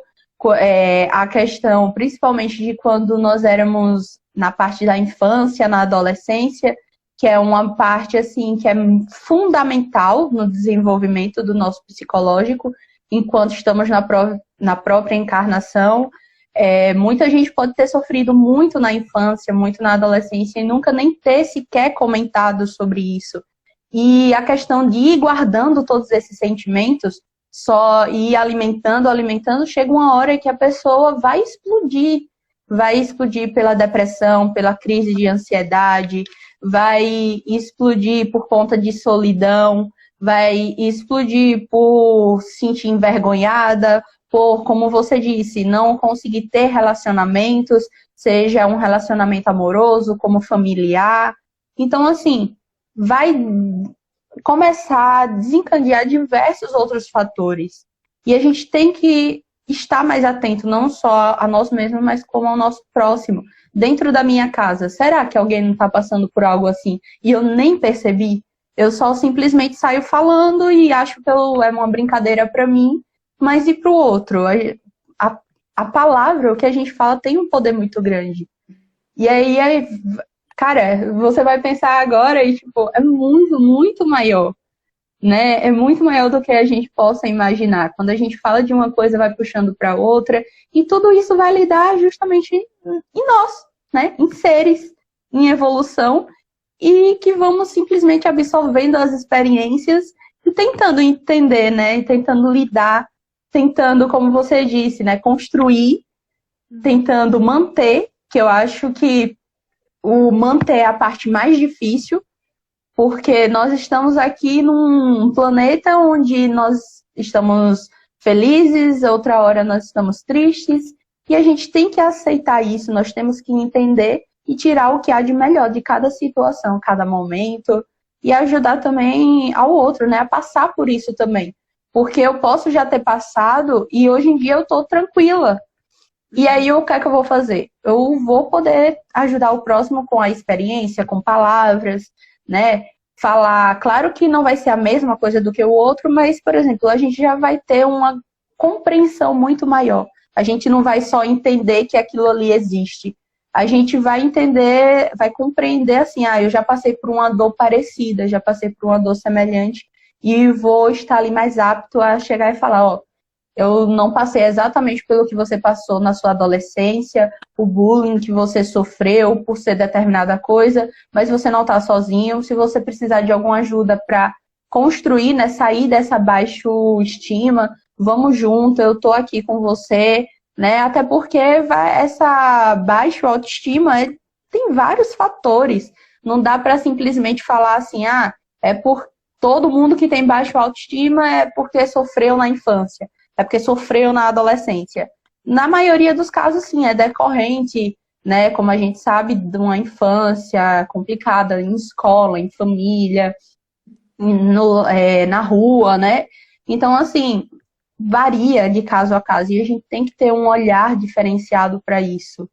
[SPEAKER 2] a questão, principalmente de quando nós éramos na parte da infância, na adolescência, que é uma parte assim que é fundamental no desenvolvimento do nosso psicológico, enquanto estamos na própria encarnação. Muita gente pode ter sofrido muito na infância, muito na adolescência, e nunca nem ter sequer comentado sobre isso. E a questão de ir guardando todos esses sentimentos, só ir alimentando, chega uma hora que a pessoa vai explodir pela depressão, pela crise de ansiedade, vai explodir por conta de solidão, vai explodir por se sentir envergonhada, por, como você disse, não conseguir ter relacionamentos, seja um relacionamento amoroso, como familiar. Então, assim, vai começar a desencadear diversos outros fatores. E a gente tem que estar mais atento, não só a nós mesmos, mas como ao nosso próximo. Dentro da minha casa, será que alguém não está passando por algo assim e eu nem percebi? Eu só simplesmente saio falando e acho que é uma brincadeira para mim, mas e para o outro? A palavra, o que a gente fala, tem um poder muito grande. E aí, cara, você vai pensar agora e, tipo, é muito, muito maior, né? É muito maior do que a gente possa imaginar. Quando a gente fala de uma coisa, vai puxando para outra, e tudo isso vai lidar justamente em nós, né? Em seres, em evolução, e que vamos simplesmente absorvendo as experiências e tentando entender, né? E tentando lidar, tentando, como você disse, né? Construir, tentando manter, que eu acho que o manter é a parte mais difícil, porque nós estamos aqui num planeta onde nós estamos felizes, outra hora nós estamos tristes, e a gente tem que aceitar isso, nós temos que entender e tirar o que há de melhor de cada situação, cada momento, e ajudar também ao outro, né, a passar por isso também. Porque eu posso já ter passado e hoje em dia eu estou tranquila. E aí, o que é que eu vou fazer? Eu vou poder ajudar o próximo com a experiência, com palavras, né? Falar, claro que não vai ser a mesma coisa do que o outro, mas, por exemplo, a gente já vai ter uma compreensão muito maior. A gente não vai só entender que aquilo ali existe. A gente vai entender, vai compreender assim, eu já passei por uma dor parecida, já passei por uma dor semelhante, e vou estar ali mais apto a chegar e falar, ó, eu não passei exatamente pelo que você passou na sua adolescência, o bullying que você sofreu por ser determinada coisa, mas você não está sozinho. Se você precisar de alguma ajuda para construir, né, sair dessa baixa estima, vamos junto, eu estou aqui com você, né? Até porque essa baixa autoestima tem vários fatores. Não dá para simplesmente falar assim, é por todo mundo que tem baixa autoestima é porque sofreu na infância. É porque sofreu na adolescência. Na maioria dos casos, sim, é decorrente, né, como a gente sabe, de uma infância complicada em escola, em família, na rua, né? Então, assim, varia de caso a caso e a gente tem que ter um olhar diferenciado para isso.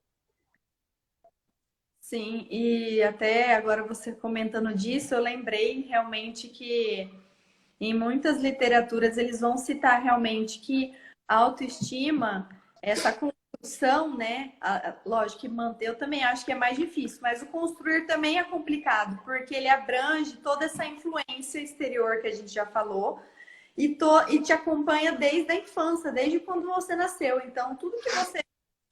[SPEAKER 1] Sim, e até agora você comentando disso, eu lembrei realmente que em muitas literaturas eles vão citar realmente que a autoestima, essa construção, né? Lógico que manter eu também acho que é mais difícil, mas o construir também é complicado, porque ele abrange toda essa influência exterior que a gente já falou e te acompanha desde a infância, desde quando você nasceu. Então, tudo que você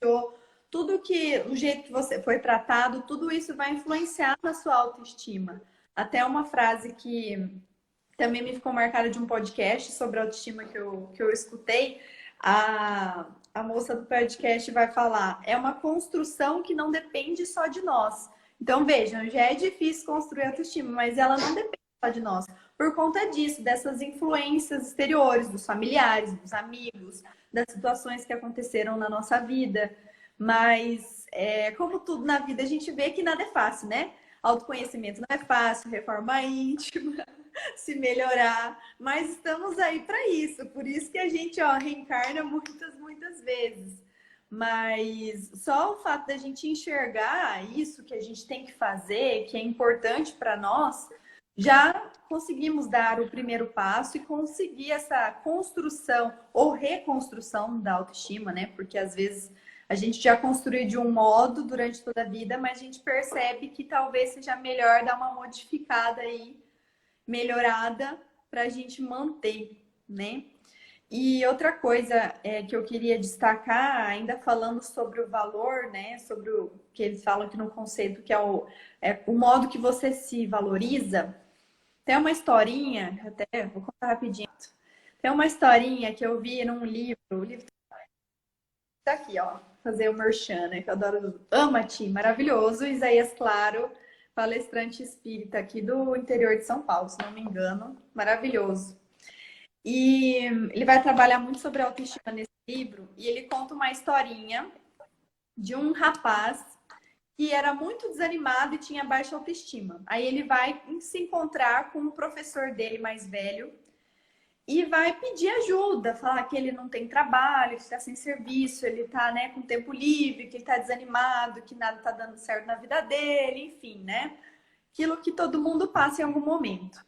[SPEAKER 1] viu, tudo que o jeito que você foi tratado, tudo isso vai influenciar na sua autoestima. Até uma frase que também me ficou marcada de um podcast sobre autoestima que eu escutei. A moça do podcast vai falar: é uma construção que não depende só de nós. Então, vejam, já é difícil construir autoestima, mas ela não depende só de nós. Por conta disso, dessas influências exteriores, dos familiares, dos amigos, das situações que aconteceram na nossa vida. Mas, como tudo na vida, a gente vê que nada é fácil, né? Autoconhecimento não é fácil, reforma íntima, se melhorar, mas estamos aí para isso. Por isso que a gente, reencarna muitas, muitas vezes. Mas só o fato da gente enxergar isso que a gente tem que fazer, que é importante para nós, já conseguimos dar o primeiro passo e conseguir essa construção ou reconstrução da autoestima, né? Porque às vezes a gente já construiu de um modo durante toda a vida, mas a gente percebe que talvez seja melhor dar uma modificada aí, melhorada, para a gente manter, né? E outra coisa que eu queria destacar, ainda falando sobre o valor, né? Sobre o que eles falam aqui no conceito, que é o modo que você se valoriza. Tem uma historinha, até vou contar rapidinho. Tem uma historinha que eu vi num livro, o livro tá aqui, ó, fazer o merchan, né? Que eu adoro. Ama-te, maravilhoso. Isaías Claro, palestrante espírita aqui do interior de São Paulo, se não me engano. Maravilhoso. E ele vai trabalhar muito sobre autoestima nesse livro e ele conta uma historinha de um rapaz que era muito desanimado e tinha baixa autoestima. Aí ele vai se encontrar com o professor dele mais velho e vai pedir ajuda, falar que ele não tem trabalho, que está sem serviço, ele está, né, com tempo livre, que ele está desanimado, que nada está dando certo na vida dele, enfim, né? Aquilo que todo mundo passa em algum momento.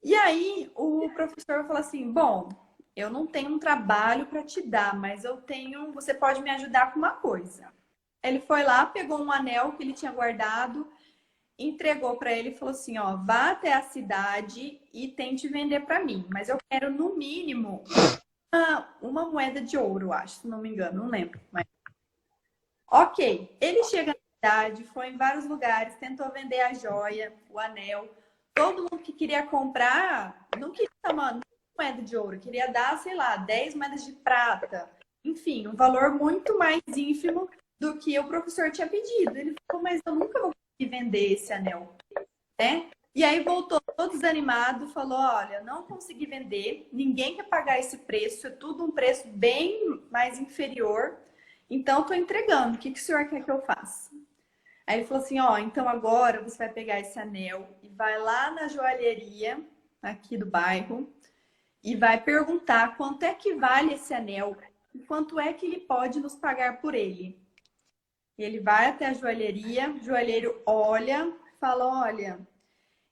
[SPEAKER 1] E aí o professor fala assim: bom, eu não tenho um trabalho para te dar, mas eu tenho, você pode me ajudar com uma coisa. Ele foi lá, pegou um anel que ele tinha guardado, entregou para ele e falou assim: ó, vá até a cidade e tente vender para mim, mas eu quero no mínimo uma moeda de ouro, acho, se não me engano, não lembro. Mas... ok, ele chega na cidade, foi em vários lugares, tentou vender a joia, o anel. Todo mundo que queria comprar não queria uma moeda de ouro, queria dar, sei lá, 10 moedas de prata. Enfim, um valor muito mais ínfimo do que o professor tinha pedido. Ele falou: mas eu nunca vou conseguir vender esse anel, né? E aí voltou todo desanimado, falou: olha, não consegui vender, ninguém quer pagar esse preço, é tudo um preço bem mais inferior, então estou entregando, o que o senhor quer que eu faça? Aí ele falou assim: ó, então agora você vai pegar esse anel e vai lá na joalheria aqui do bairro e vai perguntar quanto é que vale esse anel e quanto é que ele pode nos pagar por ele. E ele vai até a joalheria, o joalheiro olha, fala: olha,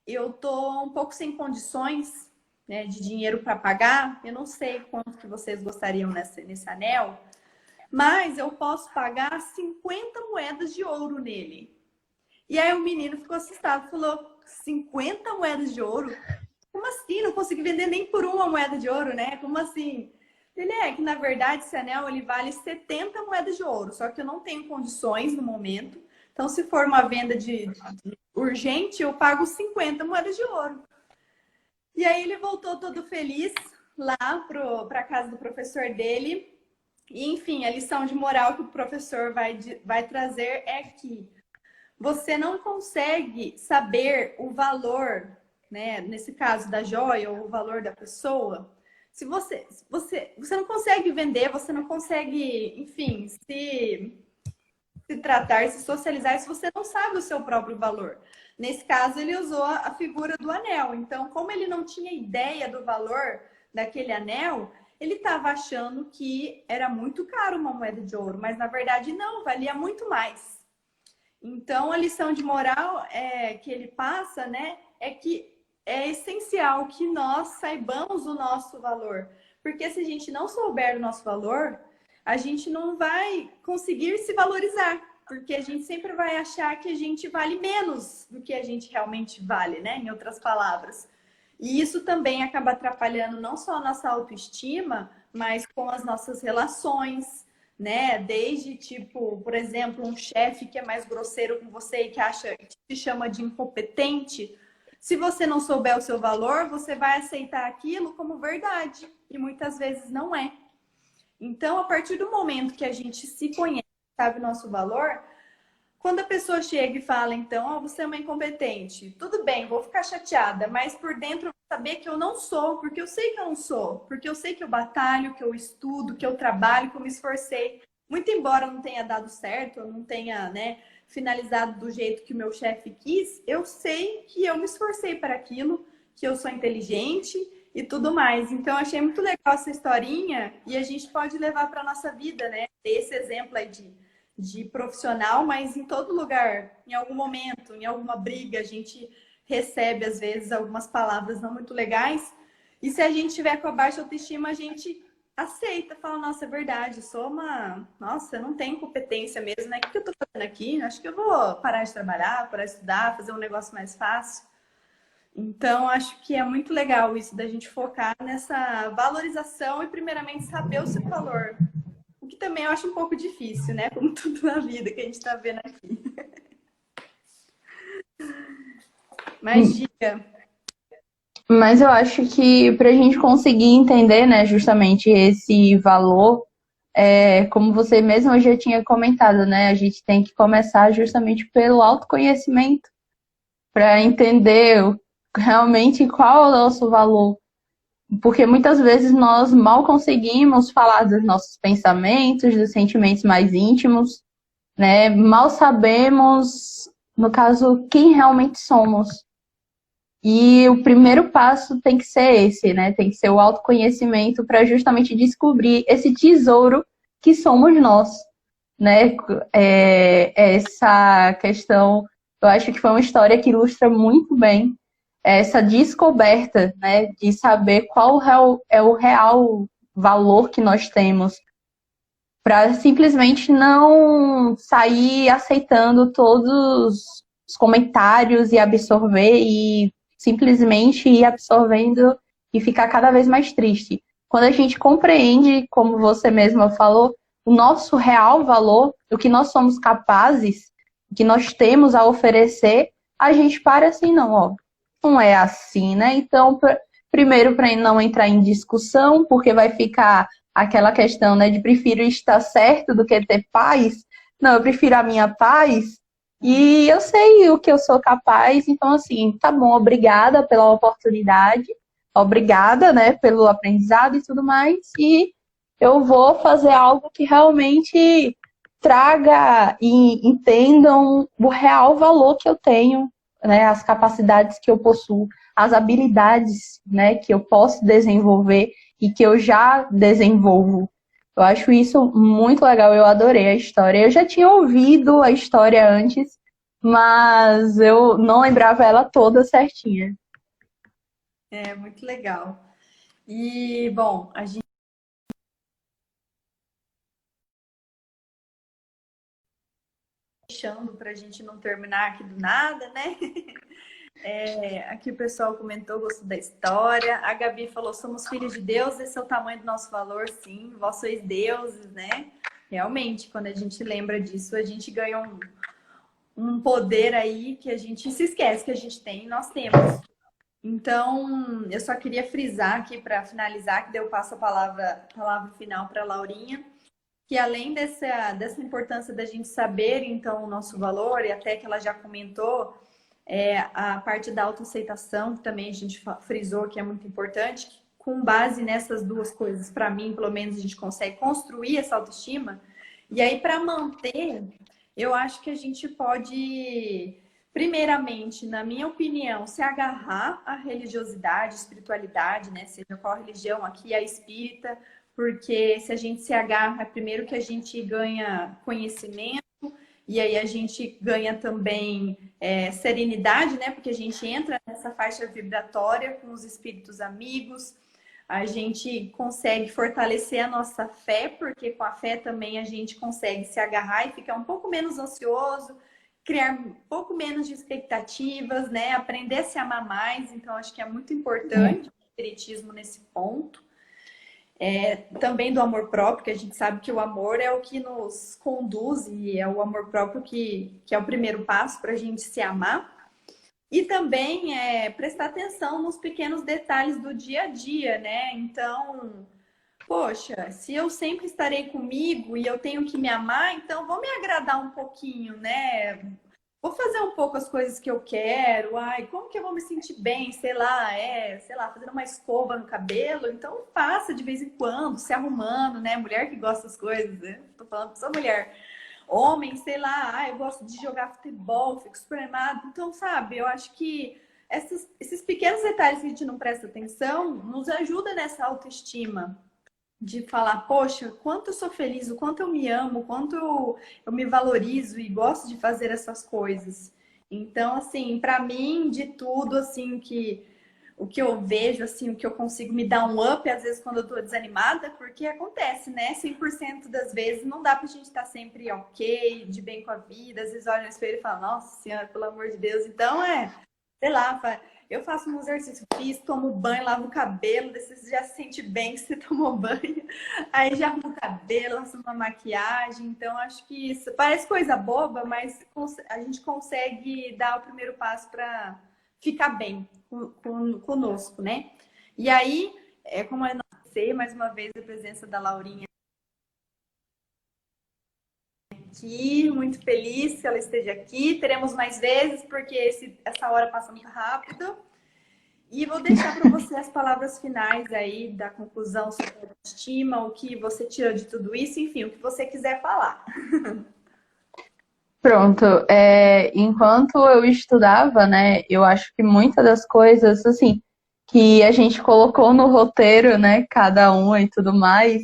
[SPEAKER 1] eu tô um pouco sem condições, né, de dinheiro para pagar, eu não sei quanto que vocês gostariam nesse anel, mas eu posso pagar 50 moedas de ouro nele. E aí o menino ficou assustado, falou: 50 moedas de ouro? Como assim? Não consegui vender nem por uma moeda de ouro, né? Como assim? Ele que na verdade esse anel ele vale 70 moedas de ouro, só que eu não tenho condições no momento. Então, se for uma venda de urgente, eu pago 50 moedas de ouro. E aí ele voltou todo feliz lá para a casa do professor dele. E, enfim, a lição de moral que o professor vai trazer é que você não consegue saber o valor, né, nesse caso da joia, ou o valor da pessoa. Se você não consegue vender, você não consegue, enfim, se tratar, se socializar, se você não sabe o seu próprio valor. Nesse caso, ele usou a figura do anel. Então, como ele não tinha ideia do valor daquele anel, ele estava achando que era muito caro uma moeda de ouro, mas na verdade não, valia muito mais. Então, a lição de moral que ele passa, né, é que é essencial que nós saibamos o nosso valor. Porque se a gente não souber o nosso valor, a gente não vai conseguir se valorizar. Porque a gente sempre vai achar que a gente vale menos do que a gente realmente vale, né? Em outras palavras. E isso também acaba atrapalhando não só a nossa autoestima, mas com as nossas relações, né? Desde, tipo, por exemplo, um chefe que é mais grosseiro com você e que te chama de incompetente. Se você não souber o seu valor, você vai aceitar aquilo como verdade. E muitas vezes não é. Então, a partir do momento que a gente se conhece, sabe o nosso valor, quando a pessoa chega e fala, então, você é uma incompetente, tudo bem, vou ficar chateada, mas por dentro eu vou saber que eu não sou, porque eu sei que eu não sou, porque eu sei que eu batalho, que eu estudo, que eu trabalho, que eu me esforcei. Muito embora não tenha dado certo, eu não tenha, né, finalizado do jeito que o meu chefe quis, eu sei que eu me esforcei para aquilo, que eu sou inteligente e tudo mais. Então, eu achei muito legal essa historinha e a gente pode levar para a nossa vida, né? Esse exemplo aí de profissional, mas em todo lugar, em algum momento, em alguma briga, a gente recebe, às vezes, algumas palavras não muito legais. E se a gente tiver com a baixa autoestima, a gente aceita, fala: nossa, é verdade, eu sou uma... Nossa, eu não tenho competência mesmo, né? O que eu tô fazendo aqui? Acho que eu vou parar de trabalhar, parar de estudar, fazer um negócio mais fácil. Então, acho que é muito legal isso, da gente focar nessa valorização e, primeiramente, saber o seu valor. O que também eu acho um pouco difícil, né? Como tudo na vida que a gente tá vendo aqui. Mas diga.
[SPEAKER 2] Mas eu acho que para a gente conseguir entender, né, justamente esse valor, como você mesma já tinha comentado, né, a gente tem que começar justamente pelo autoconhecimento, para entender realmente qual é o nosso valor. Porque muitas vezes nós mal conseguimos falar dos nossos pensamentos, dos sentimentos mais íntimos, né? Mal sabemos, no caso, quem realmente somos. E o primeiro passo tem que ser esse, né? Tem que ser o autoconhecimento para justamente descobrir esse tesouro que somos nós, né? Essa questão, eu acho que foi uma história que ilustra muito bem essa descoberta, né? De saber é o real valor que nós temos, para simplesmente não sair aceitando todos os comentários e absorver e simplesmente ir absorvendo e ficar cada vez mais triste. Quando a gente compreende, como você mesma falou, o nosso real valor, o que nós somos capazes, o que nós temos a oferecer, a gente para assim, não, ó, não é assim, né? Então, primeiro, para não entrar em discussão, porque vai ficar aquela questão, né, de prefiro estar certo do que ter paz. Não, eu prefiro a minha paz e eu sei o que eu sou capaz. Então, assim, tá bom, obrigada pela oportunidade, obrigada, né, pelo aprendizado e tudo mais. E eu vou fazer algo que realmente traga e entendam o real valor que eu tenho, né, as capacidades que eu possuo, as habilidades, né, que eu posso desenvolver e que eu já desenvolvo. Eu acho isso muito legal, eu adorei a história. Eu já tinha ouvido a história antes, mas eu não lembrava ela toda certinha.
[SPEAKER 1] É muito legal. E, bom, a gente deixando para a gente não terminar aqui do nada, né? Aqui o pessoal comentou, gostou da história. A Gabi falou, somos filhos de Deus, esse é o tamanho do nosso valor, sim. Vós sois deuses, né? Realmente, quando a gente lembra disso, a gente ganha um poder aí que a gente se esquece que a gente tem e nós temos. Então, eu só queria frisar aqui para finalizar, que daí eu passo a palavra final para a Laurinha, que além dessa importância da gente saber, então, o nosso valor, e até que ela já comentou, a parte da autoaceitação, que também a gente frisou que é muito importante, que com base nessas duas coisas, para mim, pelo menos, a gente consegue construir essa autoestima. E aí, para manter, eu acho que a gente pode, primeiramente, na minha opinião, se agarrar à religiosidade, espiritualidade, né? Seja qual religião, aqui a espírita, porque se a gente se agarra, primeiro que a gente ganha conhecimento, e aí a gente ganha também serenidade, né? Porque a gente entra nessa faixa vibratória com os espíritos amigos, a gente consegue fortalecer a nossa fé, porque com a fé também a gente consegue se agarrar e ficar um pouco menos ansioso, criar um pouco menos de expectativas, né? Aprender a se amar mais. Então, acho que é muito importante o espiritismo nesse ponto. Também do amor próprio, que a gente sabe que o amor é o que nos conduz e é o amor próprio que é o primeiro passo para a gente se amar. E também prestar atenção nos pequenos detalhes do dia a dia, né? Então, poxa, se eu sempre estarei comigo e eu tenho que me amar, então vou me agradar um pouquinho, né? Vou fazer um pouco as coisas que eu quero. Ai, como que eu vou me sentir bem? Sei lá, fazendo uma escova no cabelo. Então faça de vez em quando, se arrumando, né? Mulher que gosta das coisas, né? Tô falando só mulher. Homem, sei lá, eu gosto de jogar futebol, fico super animado. Então, sabe, eu acho que esses pequenos detalhes que a gente não presta atenção nos ajuda nessa autoestima de falar, poxa, quanto eu sou feliz, o quanto eu me amo, o quanto eu me valorizo e gosto de fazer essas coisas. Então, assim, para mim, de tudo, assim, o que eu vejo, assim, o que eu consigo me dar um up, às vezes, quando eu tô desanimada, porque acontece, né? 100% das vezes não dá pra gente estar sempre ok, de bem com a vida. Às vezes olha no espelho e fala, nossa senhora, pelo amor de Deus. Então, sei lá, eu faço um exercício físico, tomo banho, lavo o cabelo, daí você já se sente bem que você tomou banho. Aí já arrumo o cabelo, faço uma maquiagem. Então, acho que isso parece coisa boba, mas a gente consegue dar o primeiro passo para ficar bem conosco, né? E aí, como eu não sei, mais uma vez, a presença da Laurinha aqui, muito feliz que ela esteja aqui. Teremos mais vezes, porque essa hora passa muito rápido. E vou deixar para você as palavras finais aí da conclusão sobre a autoestima, o que você tirou de tudo isso, enfim, o que você quiser falar.
[SPEAKER 2] Pronto, enquanto eu estudava, né, eu acho que muitas das coisas, assim, que a gente colocou no roteiro, né, cada uma e tudo mais,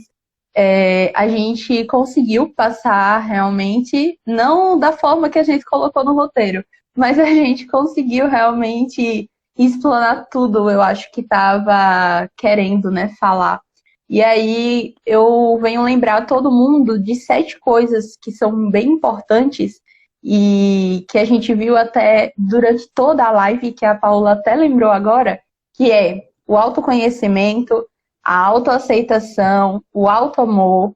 [SPEAKER 2] a gente conseguiu passar realmente, não da forma que a gente colocou no roteiro, mas a gente conseguiu realmente explanar tudo, eu acho que estava querendo, né, falar. E aí eu venho lembrar todo mundo de 7 coisas que são bem importantes e que a gente viu até durante toda a live, que a Paula até lembrou agora, que é o autoconhecimento, a autoaceitação, o autoamor,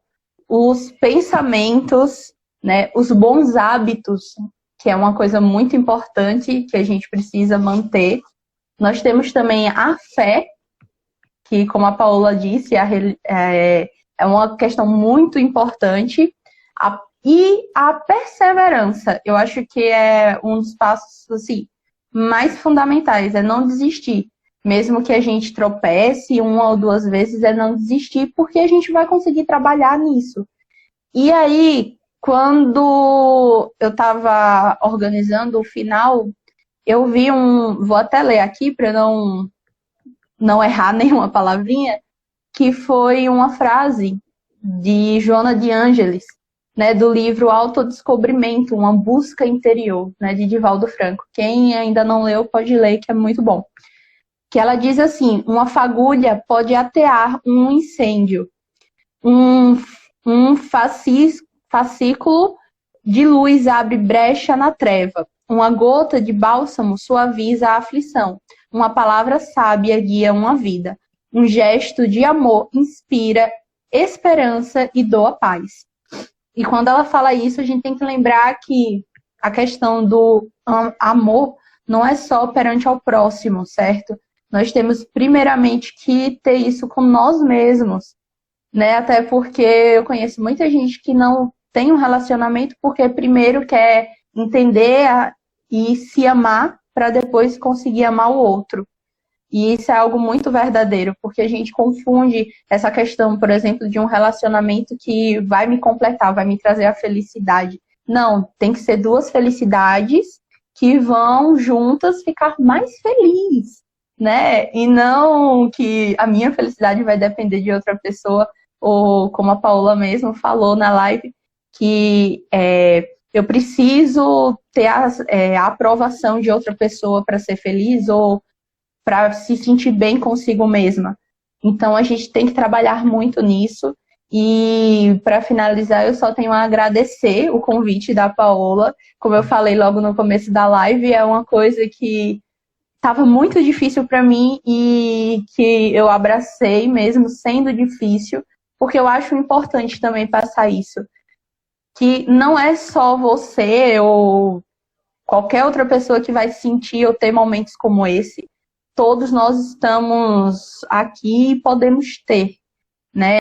[SPEAKER 2] os pensamentos, né, os bons hábitos, que é uma coisa muito importante que a gente precisa manter. Nós temos também a fé, que, como a Paola disse, é uma questão muito importante. E a perseverança, eu acho que é um dos passos assim, mais fundamentais, é não desistir. Mesmo que a gente tropece uma ou duas vezes, é não desistir, porque a gente vai conseguir trabalhar nisso. E aí, quando eu estava organizando o final, eu vi vou até ler aqui para não errar nenhuma palavrinha, que foi uma frase de Joana de Ângeles, né, do livro Autodescobrimento, Uma Busca Interior, né, de Divaldo Franco. Quem ainda não leu pode ler, que é muito bom. Que ela diz assim: uma fagulha pode atear um incêndio, um fascículo de luz abre brecha na treva, uma gota de bálsamo suaviza a aflição, uma palavra sábia guia uma vida, um gesto de amor inspira esperança e doa paz. E quando ela fala isso, a gente tem que lembrar que a questão do amor não é só perante ao próximo, certo? Nós temos primeiramente que ter isso com nós mesmos, né? Até porque eu conheço muita gente que não tem um relacionamento porque primeiro quer entender e se amar para depois conseguir amar o outro. E isso é algo muito verdadeiro, porque a gente confunde essa questão, por exemplo, de um relacionamento que vai me completar, vai me trazer a felicidade. Não, tem que ser duas felicidades que vão juntas ficar mais felizes, né? E não que a minha felicidade vai depender de outra pessoa, ou como a Paola mesmo falou na live, que eu preciso ter a aprovação de outra pessoa para ser feliz, ou para se sentir bem consigo mesma. Então a gente tem que trabalhar muito nisso. E para finalizar, eu só tenho a agradecer o convite da Paola. Como eu falei logo no começo da live, é uma coisa que estava muito difícil para mim e que eu abracei mesmo sendo difícil, porque eu acho importante também passar isso. Que não é só você ou qualquer outra pessoa que vai sentir ou ter momentos como esse. Todos nós estamos aqui e podemos ter, né?